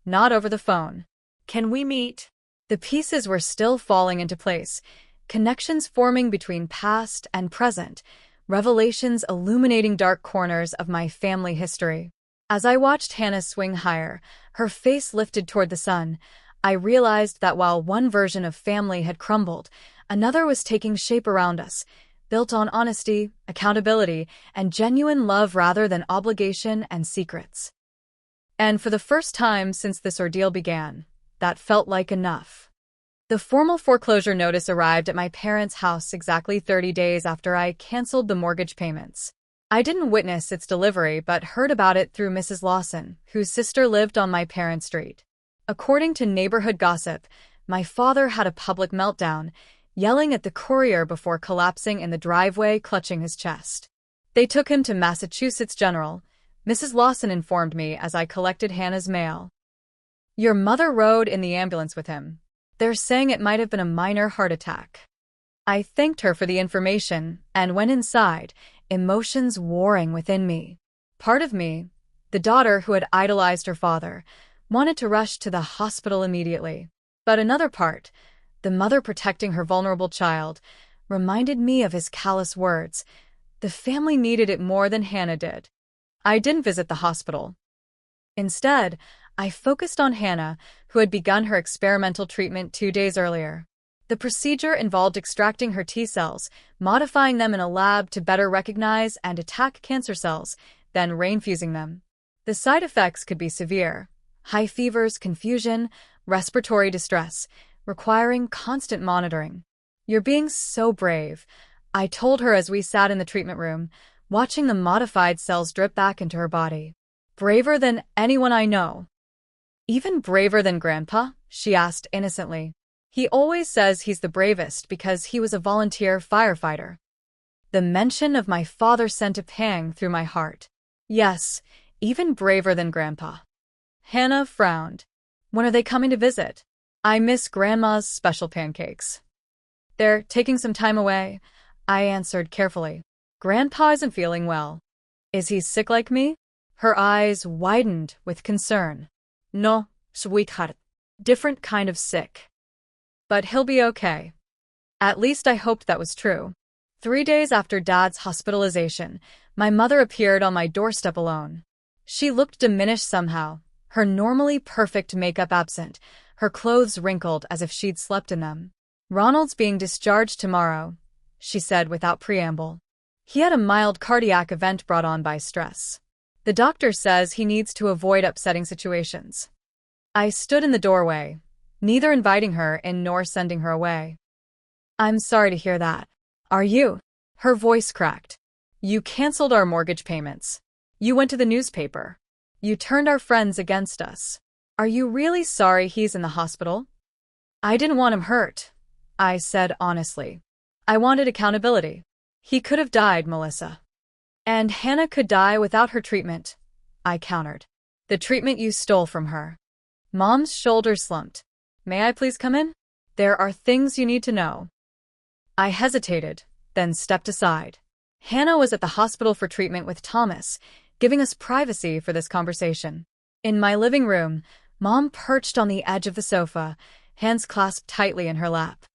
Not over the phone. Can we meet? The pieces were still falling into place, connections forming between past and present, revelations illuminating dark corners of my family history. As I watched Hannah swing higher, her face lifted toward the sun, I realized that while one version of family had crumbled, another was taking shape around us, built on honesty, accountability, and genuine love rather than obligation and secrets. And for the first time since this ordeal began, that felt like enough. The formal foreclosure notice arrived at my parents' house exactly 30 days after I canceled the mortgage payments. I didn't witness its delivery but heard about it through Mrs. Lawson, whose sister lived on my parents' street. According to neighborhood gossip, my father had a public meltdown, yelling at the courier before collapsing in the driveway, clutching his chest. They took him to Massachusetts General, Mrs. Lawson informed me as I collected Hannah's mail. Your mother rode in the ambulance with him. They're saying it might have been a minor heart attack. I thanked her for the information and went inside, emotions warring within me. Part of me, the daughter who had idolized her father, wanted to rush to the hospital immediately. But another part, the mother protecting her vulnerable child, reminded me of his callous words. The family needed it more than Hannah did. I didn't visit the hospital. Instead, I focused on Hannah, who had begun her experimental treatment 2 days earlier. The procedure involved extracting her T cells, modifying them in a lab to better recognize and attack cancer cells, then reinfusing them. The side effects could be severe: high fevers, confusion, respiratory distress, requiring constant monitoring. You're being so brave, I told her as we sat in the treatment room, watching the modified cells drip back into her body. Braver than anyone I know. Even braver than Grandpa? She asked innocently. He always says he's the bravest because he was a volunteer firefighter. The mention of my father sent a pang through my heart. Yes, even braver than Grandpa. Hannah frowned. When are they coming to visit? I miss Grandma's special pancakes. They're taking some time away, I answered carefully. Grandpa isn't feeling well. Is he sick like me? Her eyes widened with concern. No, sweetheart. Different kind of sick. But he'll be okay. At least I hoped that was true. 3 days after Dad's hospitalization, my mother appeared on my doorstep alone. She looked diminished somehow, her normally perfect makeup absent, her clothes wrinkled as if she'd slept in them. Ronald's being discharged tomorrow, she said without preamble. He had a mild cardiac event brought on by stress. The doctor says he needs to avoid upsetting situations. I stood in the doorway, neither inviting her in nor sending her away. I'm sorry to hear that. Are you? Her voice cracked. You canceled our mortgage payments. You went to the newspaper. You turned our friends against us. Are you really sorry he's in the hospital? I didn't want him hurt, I said honestly. I wanted accountability. He could have died, Melissa. And Hannah could die without her treatment, I countered. The treatment you stole from her. Mom's shoulders slumped. May I please come in? There are things you need to know. I hesitated, then stepped aside. Hannah was at the hospital for treatment with Thomas, giving us privacy for this conversation. In my living room, Mom perched on the edge of the sofa, hands clasped tightly in her lap.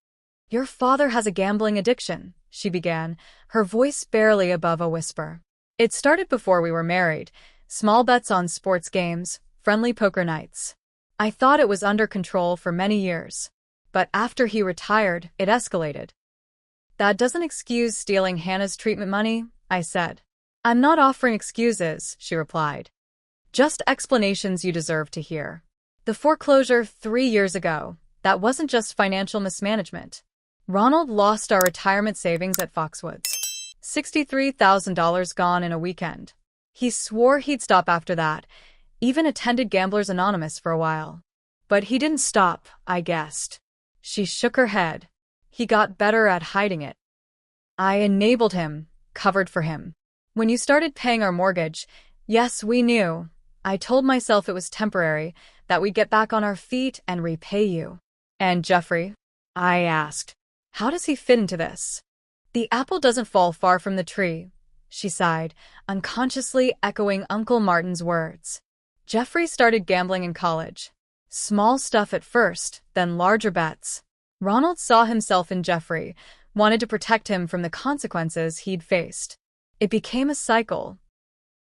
Your father has a gambling addiction, she began, her voice barely above a whisper. It started before we were married, small bets on sports games, friendly poker nights. I thought it was under control for many years. But after he retired, it escalated. That doesn't excuse stealing Hannah's treatment money, I said. I'm not offering excuses, she replied. Just explanations you deserve to hear. The foreclosure 3 years ago, that wasn't just financial mismanagement. Ronald lost our retirement savings at Foxwoods. $63,000 gone in a weekend. He swore he'd stop after that, even attended Gamblers Anonymous for a while. But he didn't stop, I guessed. She shook her head. He got better at hiding it. I enabled him, covered for him. When you started paying our mortgage, yes, we knew. I told myself it was temporary, that we'd get back on our feet and repay you. And Jeffrey? I asked. How does he fit into this? The apple doesn't fall far from the tree, she sighed, unconsciously echoing Uncle Martin's words. Jeffrey started gambling in college. Small stuff at first, then larger bets. Ronald saw himself in Jeffrey, wanted to protect him from the consequences he'd faced. It became a cycle.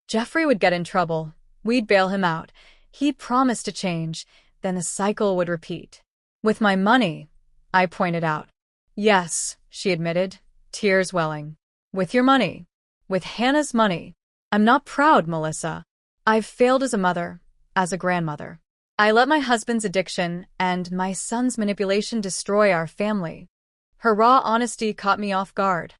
Jeffrey would get in trouble. We'd bail him out. He'd promise to change. Then the cycle would repeat. With my money, I pointed out. Yes, she admitted, tears welling. With your money. With Hannah's money. I'm not proud, Melissa. I've failed as a mother, as a grandmother. I let my husband's addiction and my son's manipulation destroy our family. Her raw honesty caught me off guard.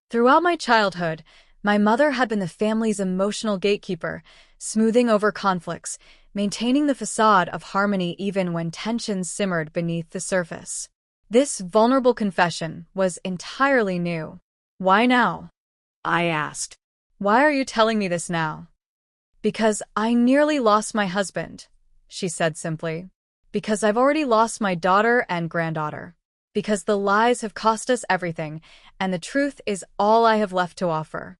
Throughout my childhood, my mother had been the family's emotional gatekeeper, smoothing over conflicts, maintaining the facade of harmony even when tensions simmered beneath the surface. This vulnerable confession was entirely new. Why now? I asked. Why are you telling me this now? Because I nearly lost my husband, she said simply. Because I've already lost my daughter and granddaughter. Because the lies have cost us everything, and the truth is all I have left to offer.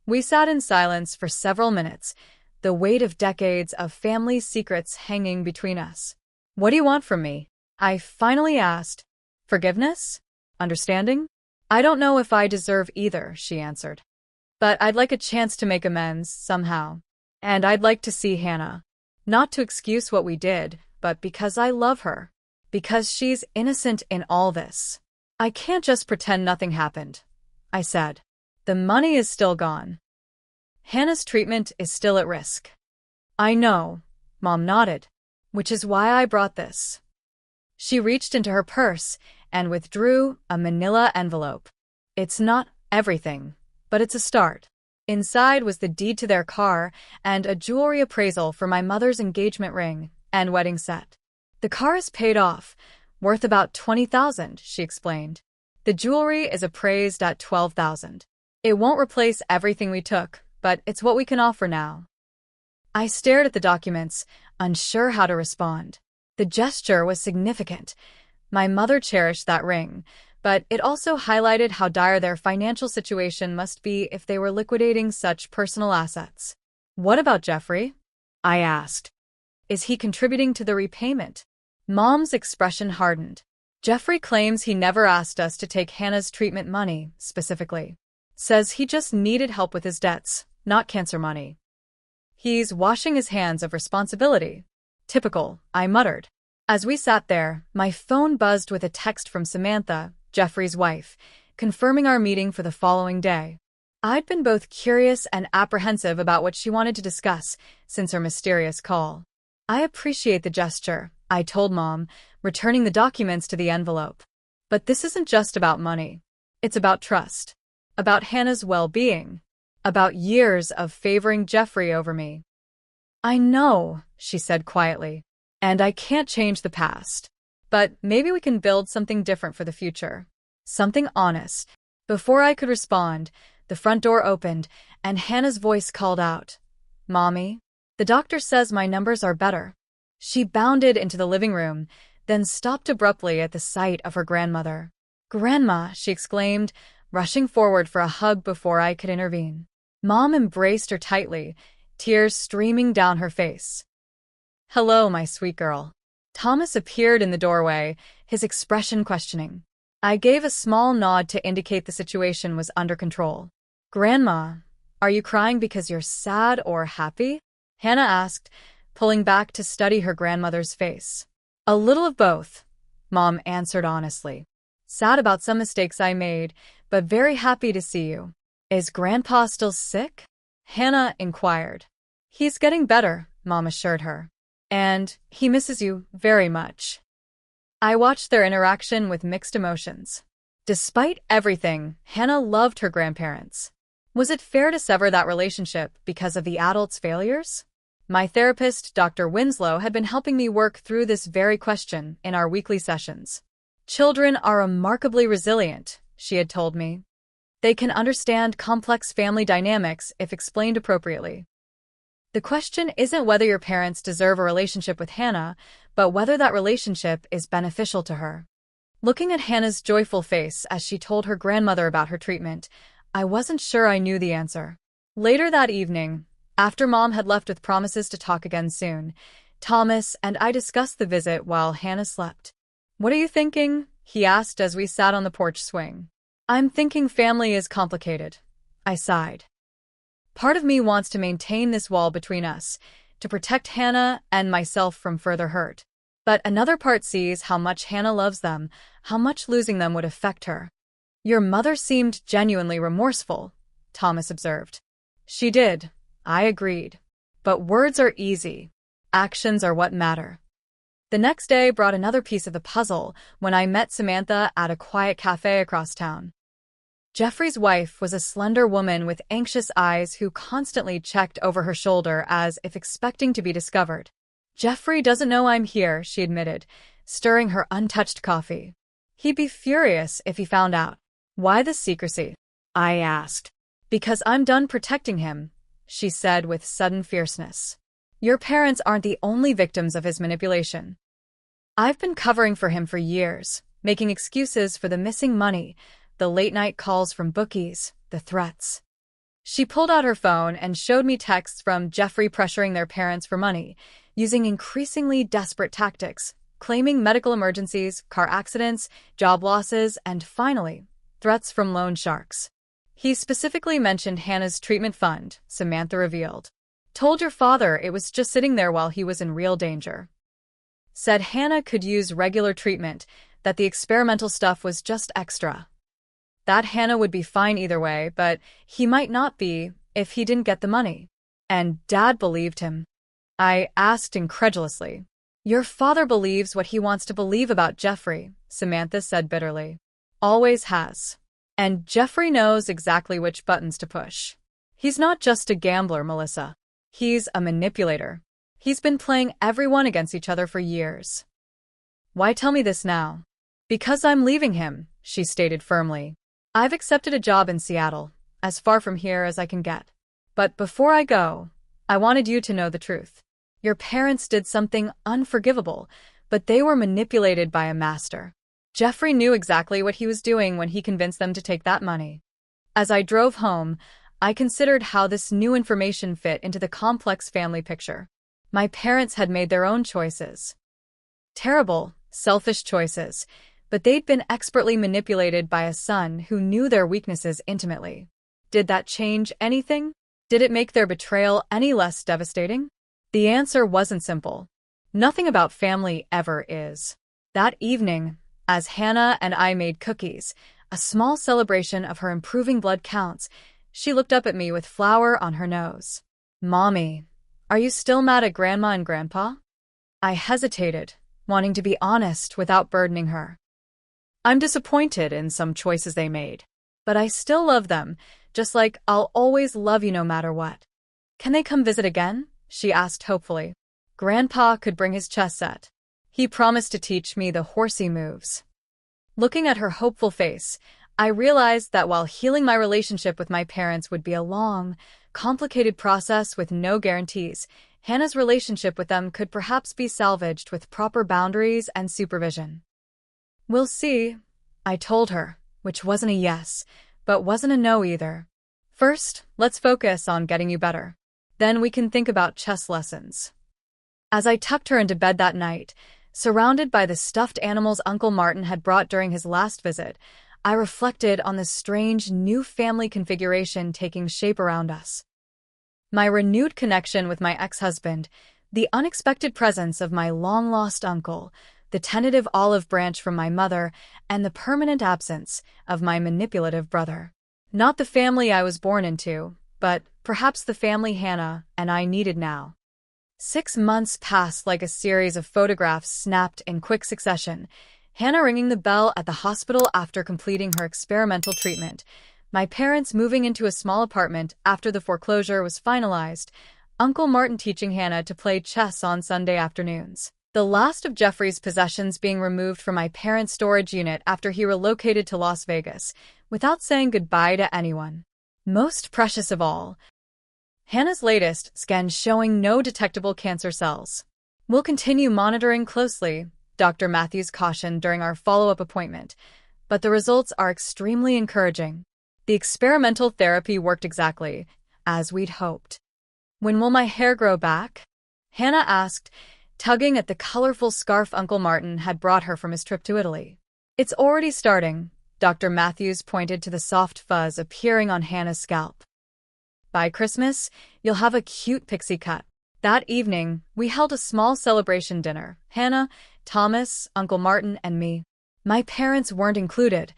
We sat in silence for several minutes, the weight of decades of family secrets hanging between us. What do you want from me? I finally asked. Forgiveness? Understanding? I don't know if I deserve either, she answered. But I'd like a chance to make amends, somehow. And I'd like to see Hannah. Not to excuse what we did, but because I love her. Because she's innocent in all this. I can't just pretend nothing happened, I said. The money is still gone. Hannah's treatment is still at risk. I know, Mom nodded, which is why I brought this. She reached into her purse and withdrew a manila envelope. It's not everything, but it's a start. Inside was the deed to their car and a jewelry appraisal for my mother's engagement ring and wedding set. The car is paid off, worth about $20,000, she explained. The jewelry is appraised at $12,000. It won't replace everything we took, but it's what we can offer now. I stared at the documents, unsure how to respond. The gesture was significant. My mother cherished that ring, but it also highlighted how dire their financial situation must be if they were liquidating such personal assets. What about Jeffrey? I asked. Is he contributing to the repayment? Mom's expression hardened. Jeffrey claims he never asked us to take Hannah's treatment money, specifically. Says he just needed help with his debts, not cancer money. He's washing his hands of responsibility. Typical, I muttered. As we sat there, my phone buzzed with a text from Samantha, Jeffrey's wife, confirming our meeting for the following day. I'd been both curious and apprehensive about what she wanted to discuss since her mysterious call. I appreciate the gesture, I told Mom, returning the documents to the envelope. But this isn't just about money. It's about trust. About Hannah's well-being. About years of favoring Jeffrey over me. I know, she said quietly, and I can't change the past. But maybe we can build something different for the future. Something honest. Before I could respond, the front door opened, and Hannah's voice called out, Mommy, the doctor says my numbers are better. She bounded into the living room, then stopped abruptly at the sight of her grandmother. Grandma, she exclaimed, rushing forward for a hug before I could intervene. Mom embraced her tightly, tears streaming down her face. Hello, my sweet girl. Thomas appeared in the doorway, his expression questioning. I gave a small nod to indicate the situation was under control. Grandma, are you crying because you're sad or happy? Hannah asked, pulling back to study her grandmother's face. A little of both, Mom answered honestly. Sad about some mistakes I made, but very happy to see you. Is Grandpa still sick? Hannah inquired. He's getting better, Mom assured her. And he misses you very much. I watched their interaction with mixed emotions. Despite everything, Hannah loved her grandparents. Was it fair to sever that relationship because of the adult's failures? My therapist, Dr. Winslow, had been helping me work through this very question in our weekly sessions. Children are remarkably resilient, she had told me. They can understand complex family dynamics if explained appropriately. The question isn't whether your parents deserve a relationship with Hannah, but whether that relationship is beneficial to her. Looking at Hannah's joyful face as she told her grandmother about her treatment, I wasn't sure I knew the answer. Later that evening, after Mom had left with promises to talk again soon, Thomas and I discussed the visit while Hannah slept. "What are you thinking?" he asked as we sat on the porch swing. "I'm thinking family is complicated," I sighed. Part of me wants to maintain this wall between us, to protect Hannah and myself from further hurt. But another part sees how much Hannah loves them, how much losing them would affect her. "Your mother seemed genuinely remorseful," Thomas observed. "She did," I agreed. "But words are easy. Actions are what matter." The next day brought another piece of the puzzle when I met Samantha at a quiet cafe across town. Jeffrey's wife was a slender woman with anxious eyes who constantly checked over her shoulder as if expecting to be discovered. "Jeffrey doesn't know I'm here," she admitted, stirring her untouched coffee. "He'd be furious if he found out." "Why the secrecy?" I asked. "Because I'm done protecting him," she said with sudden fierceness. "Your parents aren't the only victims of his manipulation. I've been covering for him for years, making excuses for the missing money, the late-night calls from bookies, the threats." She pulled out her phone and showed me texts from Jeffrey pressuring their parents for money, using increasingly desperate tactics, claiming medical emergencies, car accidents, job losses, and finally, threats from loan sharks. He specifically mentioned Hannah's treatment fund, Samantha revealed. "Told your father it was just sitting there while he was in real danger. Said Hannah could use regular treatment, that the experimental stuff was just extra. That Hannah would be fine either way, but he might not be if he didn't get the money. And Dad believed him." I asked incredulously. "Your father believes what he wants to believe about Jeffrey," Samantha said bitterly. "Always has. And Jeffrey knows exactly which buttons to push. He's not just a gambler, Melissa. He's a manipulator. He's been playing everyone against each other for years." "Why tell me this now?" "Because I'm leaving him," she stated firmly. "I've accepted a job in Seattle, as far from here as I can get. But before I go, I wanted you to know the truth. Your parents did something unforgivable, but they were manipulated by a master. Jeffrey knew exactly what he was doing when he convinced them to take that money." As I drove home, I considered how this new information fit into the complex family picture. My parents had made their own choices. Terrible, selfish choices, but they'd been expertly manipulated by a son who knew their weaknesses intimately. Did that change anything? Did it make their betrayal any less devastating? The answer wasn't simple. Nothing about family ever is. That evening, as Hannah and I made cookies, a small celebration of her improving blood counts, she looked up at me with flour on her nose. "Mommy, are you still mad at Grandma and Grandpa?" I hesitated, wanting to be honest without burdening her. "I'm disappointed in some choices they made. But I still love them, just like I'll always love you no matter what." "Can they come visit again?" she asked hopefully. Grandpa could bring his chess set. He promised to teach me the horsey moves. Looking at her hopeful face, I realized that while healing my relationship with my parents would be a long, complicated process with no guarantees, Hannah's relationship with them could perhaps be salvaged with proper boundaries and supervision. "We'll see," I told her, which wasn't a yes, but wasn't a no either. "First, let's focus on getting you better. Then we can think about chess lessons." As I tucked her into bed that night, surrounded by the stuffed animals Uncle Martin had brought during his last visit, I reflected on the strange new family configuration taking shape around us. My renewed connection with my ex-husband, the unexpected presence of my long-lost uncle, the tentative olive branch from my mother, and the permanent absence of my manipulative brother. Not the family I was born into, but perhaps the family Hannah and I needed now. 6 months passed like a series of photographs snapped in quick succession. Hannah ringing the bell at the hospital after completing her experimental treatment. My parents moving into a small apartment after the foreclosure was finalized. Uncle Martin teaching Hannah to play chess on Sunday afternoons. The last of Jeffrey's possessions being removed from my parents' storage unit after he relocated to Las Vegas, without saying goodbye to anyone. Most precious of all, Hannah's latest scan showing no detectable cancer cells. We'll continue monitoring closely, Dr. Matthews cautioned during our follow-up appointment, but the results are extremely encouraging. The experimental therapy worked exactly as we'd hoped. When will my hair grow back? Hannah asked, tugging at the colorful scarf Uncle Martin had brought her from his trip to Italy. It's already starting, Dr. Matthews pointed to the soft fuzz appearing on Hannah's scalp. By Christmas, you'll have a cute pixie cut. That evening, we held a small celebration dinner. Hannah, Thomas, Uncle Martin, and me. My parents weren't included.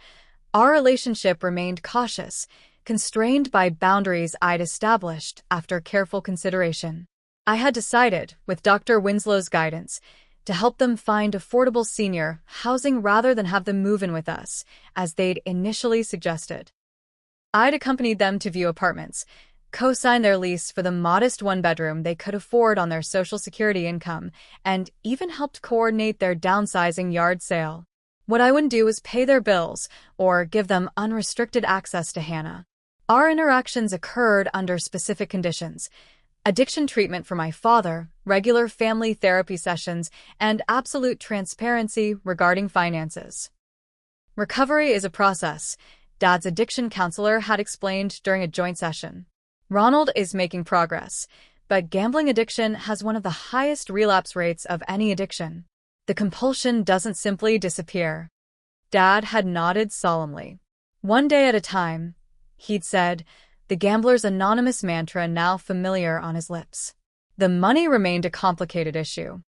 Our relationship remained cautious, constrained by boundaries I'd established after careful consideration. I had decided, with Dr. Winslow's guidance, to help them find affordable senior housing rather than have them move in with us, as they'd initially suggested. I'd accompanied them to view apartments, co-sign their lease for the modest one-bedroom they could afford on their Social Security income, and even helped coordinate their downsizing yard sale. What I wouldn't do was pay their bills or give them unrestricted access to Hannah. Our interactions occurred under specific conditions: addiction treatment for my father, regular family therapy sessions, and absolute transparency regarding finances. Recovery is a process, Dad's addiction counselor had explained during a joint session. Ronald is making progress, but gambling addiction has one of the highest relapse rates of any addiction. The compulsion doesn't simply disappear. Dad had nodded solemnly. One day at a time, he'd said, the gambler's anonymous mantra now familiar on his lips. The money remained a complicated issue.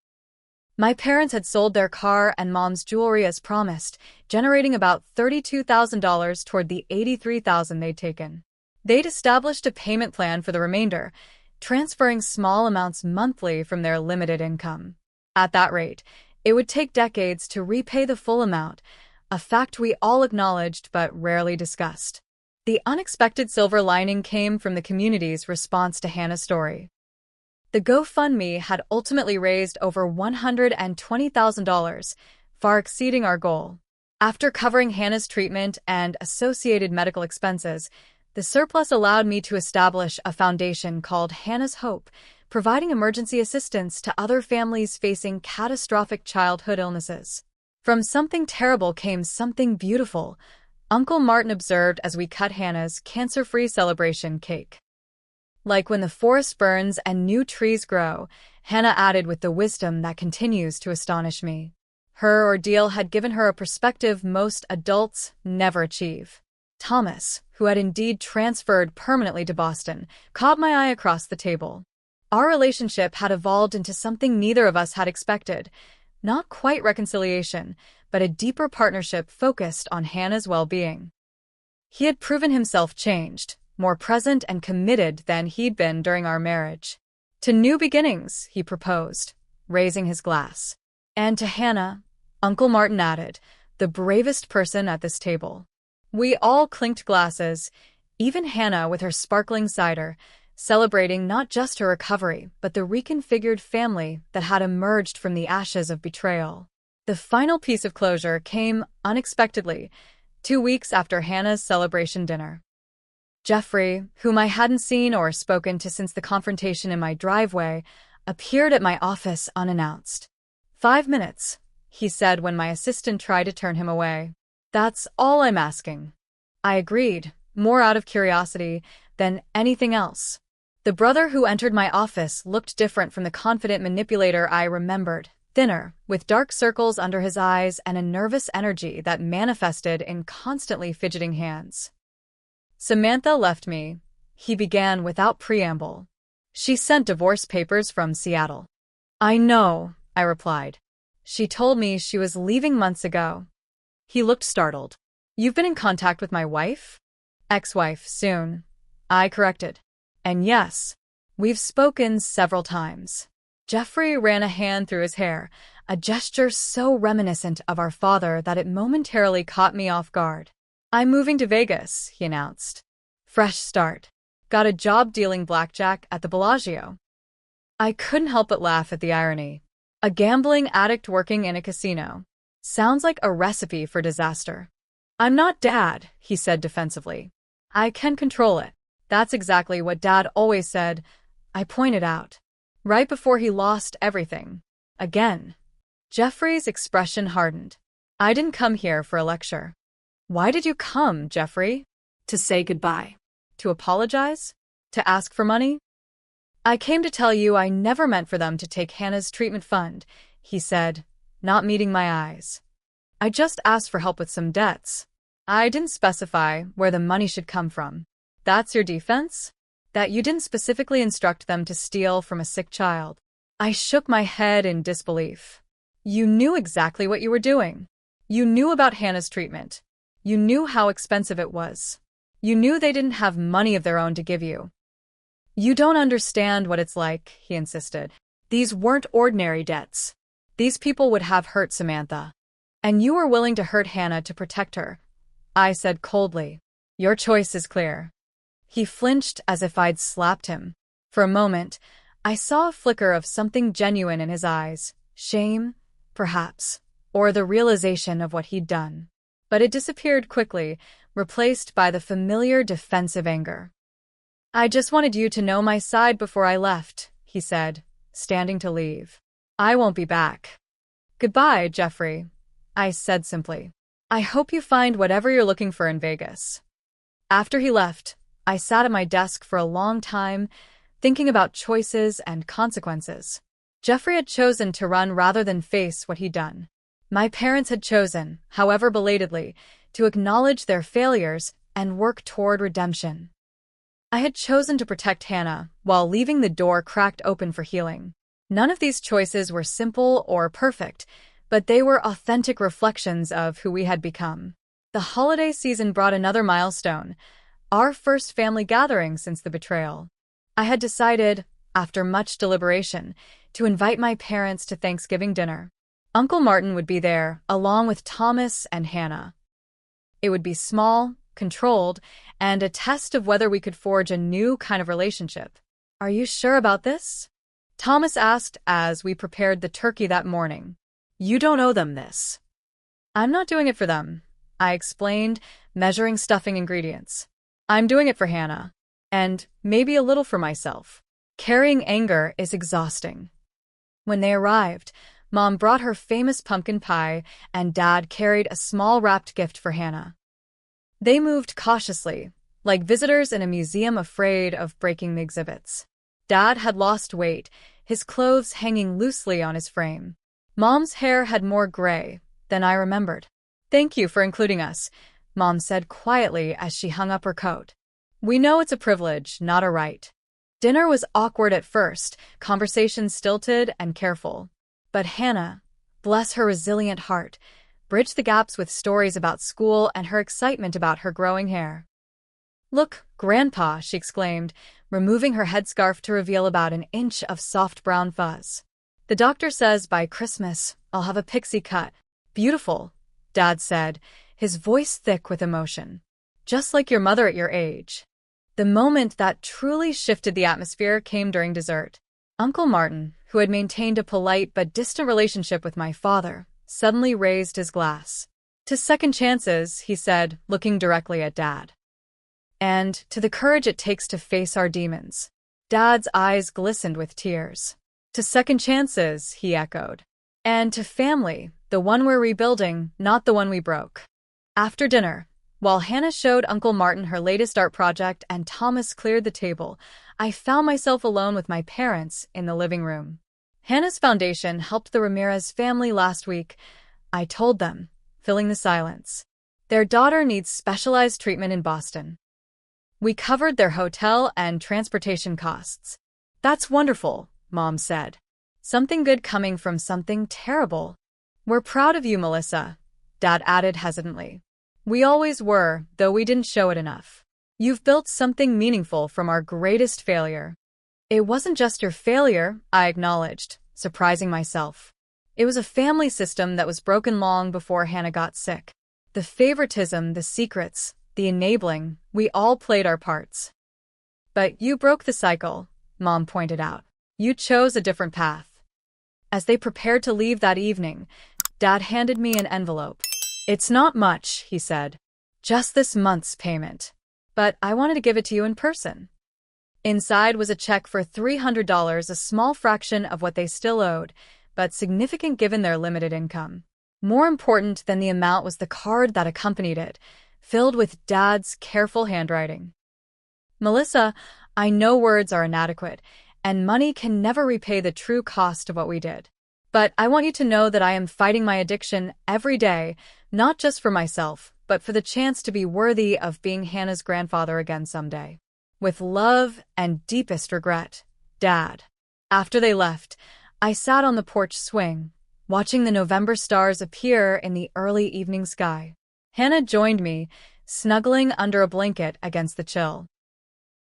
My parents had sold their car and Mom's jewelry as promised, generating about $32,000 toward the $83,000 they'd taken. They'd established a payment plan for the remainder, transferring small amounts monthly from their limited income. At that rate, it would take decades to repay the full amount, a fact we all acknowledged but rarely discussed. The unexpected silver lining came from the community's response to Hannah's story. The GoFundMe had ultimately raised over $120,000, far exceeding our goal. After covering Hannah's treatment and associated medical expenses, the surplus allowed me to establish a foundation called Hannah's Hope, providing emergency assistance to other families facing catastrophic childhood illnesses. From something terrible came something beautiful, Uncle Martin observed as we cut Hannah's cancer-free celebration cake. Like when the forest burns and new trees grow, Hannah added with the wisdom that continues to astonish me. Her ordeal had given her a perspective most adults never achieve. Thomas, who had indeed transferred permanently to Boston, caught my eye across the table. Our relationship had evolved into something neither of us had expected. Not quite reconciliation, but a deeper partnership focused on Hannah's well-being. He had proven himself changed, more present and committed than he'd been during our marriage. To new beginnings, he proposed, raising his glass. And to Hannah, Uncle Martin added, the bravest person at this table. We all clinked glasses, even Hannah with her sparkling cider, celebrating not just her recovery, but the reconfigured family that had emerged from the ashes of betrayal. The final piece of closure came unexpectedly, 2 weeks after Hannah's celebration dinner. Jeffrey, whom I hadn't seen or spoken to since the confrontation in my driveway, appeared at my office unannounced. 5 minutes, he said when my assistant tried to turn him away. That's all I'm asking. I agreed, more out of curiosity than anything else. The brother who entered my office looked different from the confident manipulator I remembered, thinner, with dark circles under his eyes and a nervous energy that manifested in constantly fidgeting hands. Samantha left me, he began without preamble. She sent divorce papers from Seattle. I know, I replied. She told me she was leaving months ago. He looked startled. You've been in contact with my wife? Ex-wife, soon. I corrected. And yes, we've spoken several times. Jeffrey ran a hand through his hair, a gesture so reminiscent of our father that it momentarily caught me off guard. "I'm moving to Vegas," he announced. "Fresh start. Got a job dealing blackjack at the Bellagio." I couldn't help but laugh at the irony. A gambling addict working in a casino. Sounds like a recipe for disaster. "I'm not Dad," he said defensively. "I can control it." "That's exactly what Dad always said," I pointed out. "Right before he lost everything. Again." Jeffrey's expression hardened. "I didn't come here for a lecture." "Why did you come, Jeffrey?" To say goodbye. "To apologize? To ask for money?" "I came to tell you I never meant for them to take Hannah's treatment fund," he said, not meeting my eyes. "I just asked for help with some debts. I didn't specify where the money should come from." "That's your defense? That you didn't specifically instruct them to steal from a sick child?" I shook my head in disbelief. "You knew exactly what you were doing. You knew about Hannah's treatment. You knew how expensive it was. You knew they didn't have money of their own to give you." "You don't understand what it's like," he insisted. "These weren't ordinary debts. These people would have hurt Samantha. And you were willing to hurt Hannah to protect her," I said coldly. "Your choice is clear." He flinched as if I'd slapped him. For a moment, I saw a flicker of something genuine in his eyes. Shame, perhaps, or the realization of what he'd done. But it disappeared quickly, replaced by the familiar defensive anger. "I just wanted you to know my side before I left," he said, standing to leave. "I won't be back." "Goodbye, Jeffrey," I said simply. "I hope you find whatever you're looking for in Vegas." After he left, I sat at my desk for a long time, thinking about choices and consequences. Jeffrey had chosen to run rather than face what he'd done. My parents had chosen, however belatedly, to acknowledge their failures and work toward redemption. I had chosen to protect Hannah while leaving the door cracked open for healing. None of these choices were simple or perfect, but they were authentic reflections of who we had become. The holiday season brought another milestone, our first family gathering since the betrayal. I had decided, after much deliberation, to invite my parents to Thanksgiving dinner. Uncle Martin would be there, along with Thomas and Hannah. It would be small, controlled, and a test of whether we could forge a new kind of relationship. "Are you sure about this?" Thomas asked as we prepared the turkey that morning. "You don't owe them this." "I'm not doing it for them," I explained, measuring stuffing ingredients. "I'm doing it for Hannah. And maybe a little for myself. Carrying anger is exhausting." When they arrived, Mom brought her famous pumpkin pie, and Dad carried a small wrapped gift for Hannah. They moved cautiously, like visitors in a museum afraid of breaking the exhibits. Dad had lost weight, his clothes hanging loosely on his frame. Mom's hair had more gray than I remembered. "Thank you for including us," Mom said quietly as she hung up her coat. "We know it's a privilege, not a right." Dinner was awkward at first, conversations stilted and careful. But Hannah, bless her resilient heart, bridged the gaps with stories about school and her excitement about her growing hair. "Look, Grandpa," she exclaimed, removing her headscarf to reveal about an inch of soft brown fuzz. "The doctor says by Christmas I'll have a pixie cut." "Beautiful," Dad said, his voice thick with emotion. "Just like your mother at your age." The moment that truly shifted the atmosphere came during dessert. Uncle Martin, who had maintained a polite but distant relationship with my father, suddenly raised his glass. "To second chances," he said, looking directly at Dad. "And to the courage it takes to face our demons." Dad's eyes glistened with tears. "To second chances," he echoed. "And to family, the one we're rebuilding, not the one we broke." After dinner, while Hannah showed Uncle Martin her latest art project and Thomas cleared the table, I found myself alone with my parents in the living room. "Hannah's foundation helped the Ramirez family last week," I told them, filling the silence. "Their daughter needs specialized treatment in Boston. We covered their hotel and transportation costs." "That's wonderful," Mom said. "Something good coming from something terrible." "We're proud of you, Melissa," Dad added hesitantly. "We always were, though we didn't show it enough. You've built something meaningful from our greatest failure." It wasn't just your failure, I acknowledged, surprising myself. It was a family system that was broken long before Hannah got sick. The favoritism, the secrets, the enabling, we all played our parts. But you broke the cycle, Mom pointed out. You chose a different path. As they prepared to leave that evening, Dad handed me an envelope. It's not much, he said. Just this month's payment. But I wanted to give it to you in person. Inside was a check for $300, a small fraction of what they still owed, but significant given their limited income. More important than the amount was the card that accompanied it, filled with Dad's careful handwriting. Melissa, I know words are inadequate, and money can never repay the true cost of what we did. But I want you to know that I am fighting my addiction every day, not just for myself, but for the chance to be worthy of being Hannah's grandfather again someday. With love and deepest regret, Dad. After they left, I sat on the porch swing, watching the November stars appear in the early evening sky. Hannah joined me, snuggling under a blanket against the chill.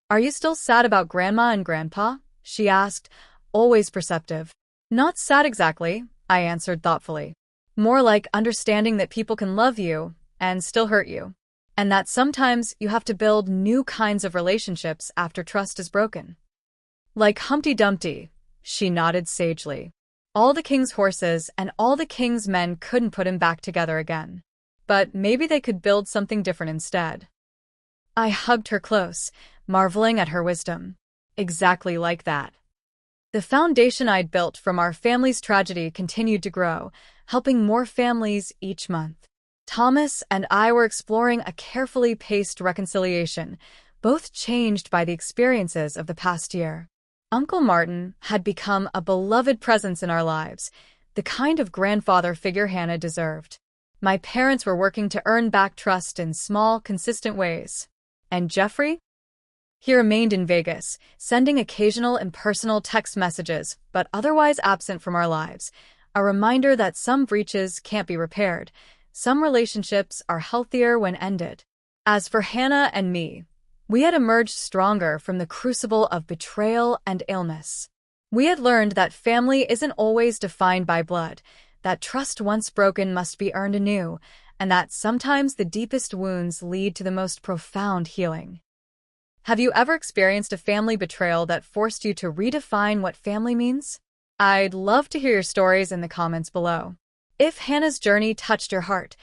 Are you still sad about Grandma and Grandpa? She asked, always perceptive. Not sad exactly, I answered thoughtfully. More like understanding that people can love you and still hurt you, and that sometimes you have to build new kinds of relationships after trust is broken. Like Humpty Dumpty, she nodded sagely. All the king's horses and all the king's men couldn't put him back together again. But maybe they could build something different instead. I hugged her close, marveling at her wisdom. Exactly like that. The foundation I'd built from our family's tragedy continued to grow, helping more families each month. Thomas and I were exploring a carefully paced reconciliation, both changed by the experiences of the past year. Uncle Martin had become a beloved presence in our lives, the kind of grandfather figure Hannah deserved. My parents were working to earn back trust in small, consistent ways. And Jeffrey? He remained in Vegas, sending occasional impersonal text messages, but otherwise absent from our lives, a reminder that some breaches can't be repaired. Some relationships are healthier when ended. As for Hannah and me, we had emerged stronger from the crucible of betrayal and illness. We had learned that family isn't always defined by blood, that trust once broken must be earned anew, and that sometimes the deepest wounds lead to the most profound healing. Have you ever experienced a family betrayal that forced you to redefine what family means? I'd love to hear your stories in the comments below. If Hannah's journey touched your heart,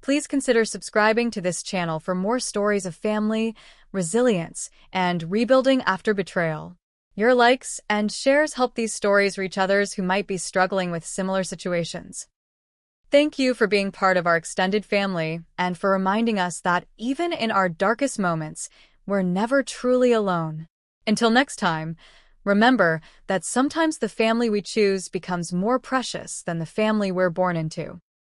please consider subscribing to this channel for more stories of family, resilience, and rebuilding after betrayal. Your likes and shares help these stories reach others who might be struggling with similar situations. Thank you for being part of our extended family and for reminding us that even in our darkest moments, we're never truly alone. Until next time, remember that sometimes the family we choose becomes more precious than the family we're born into.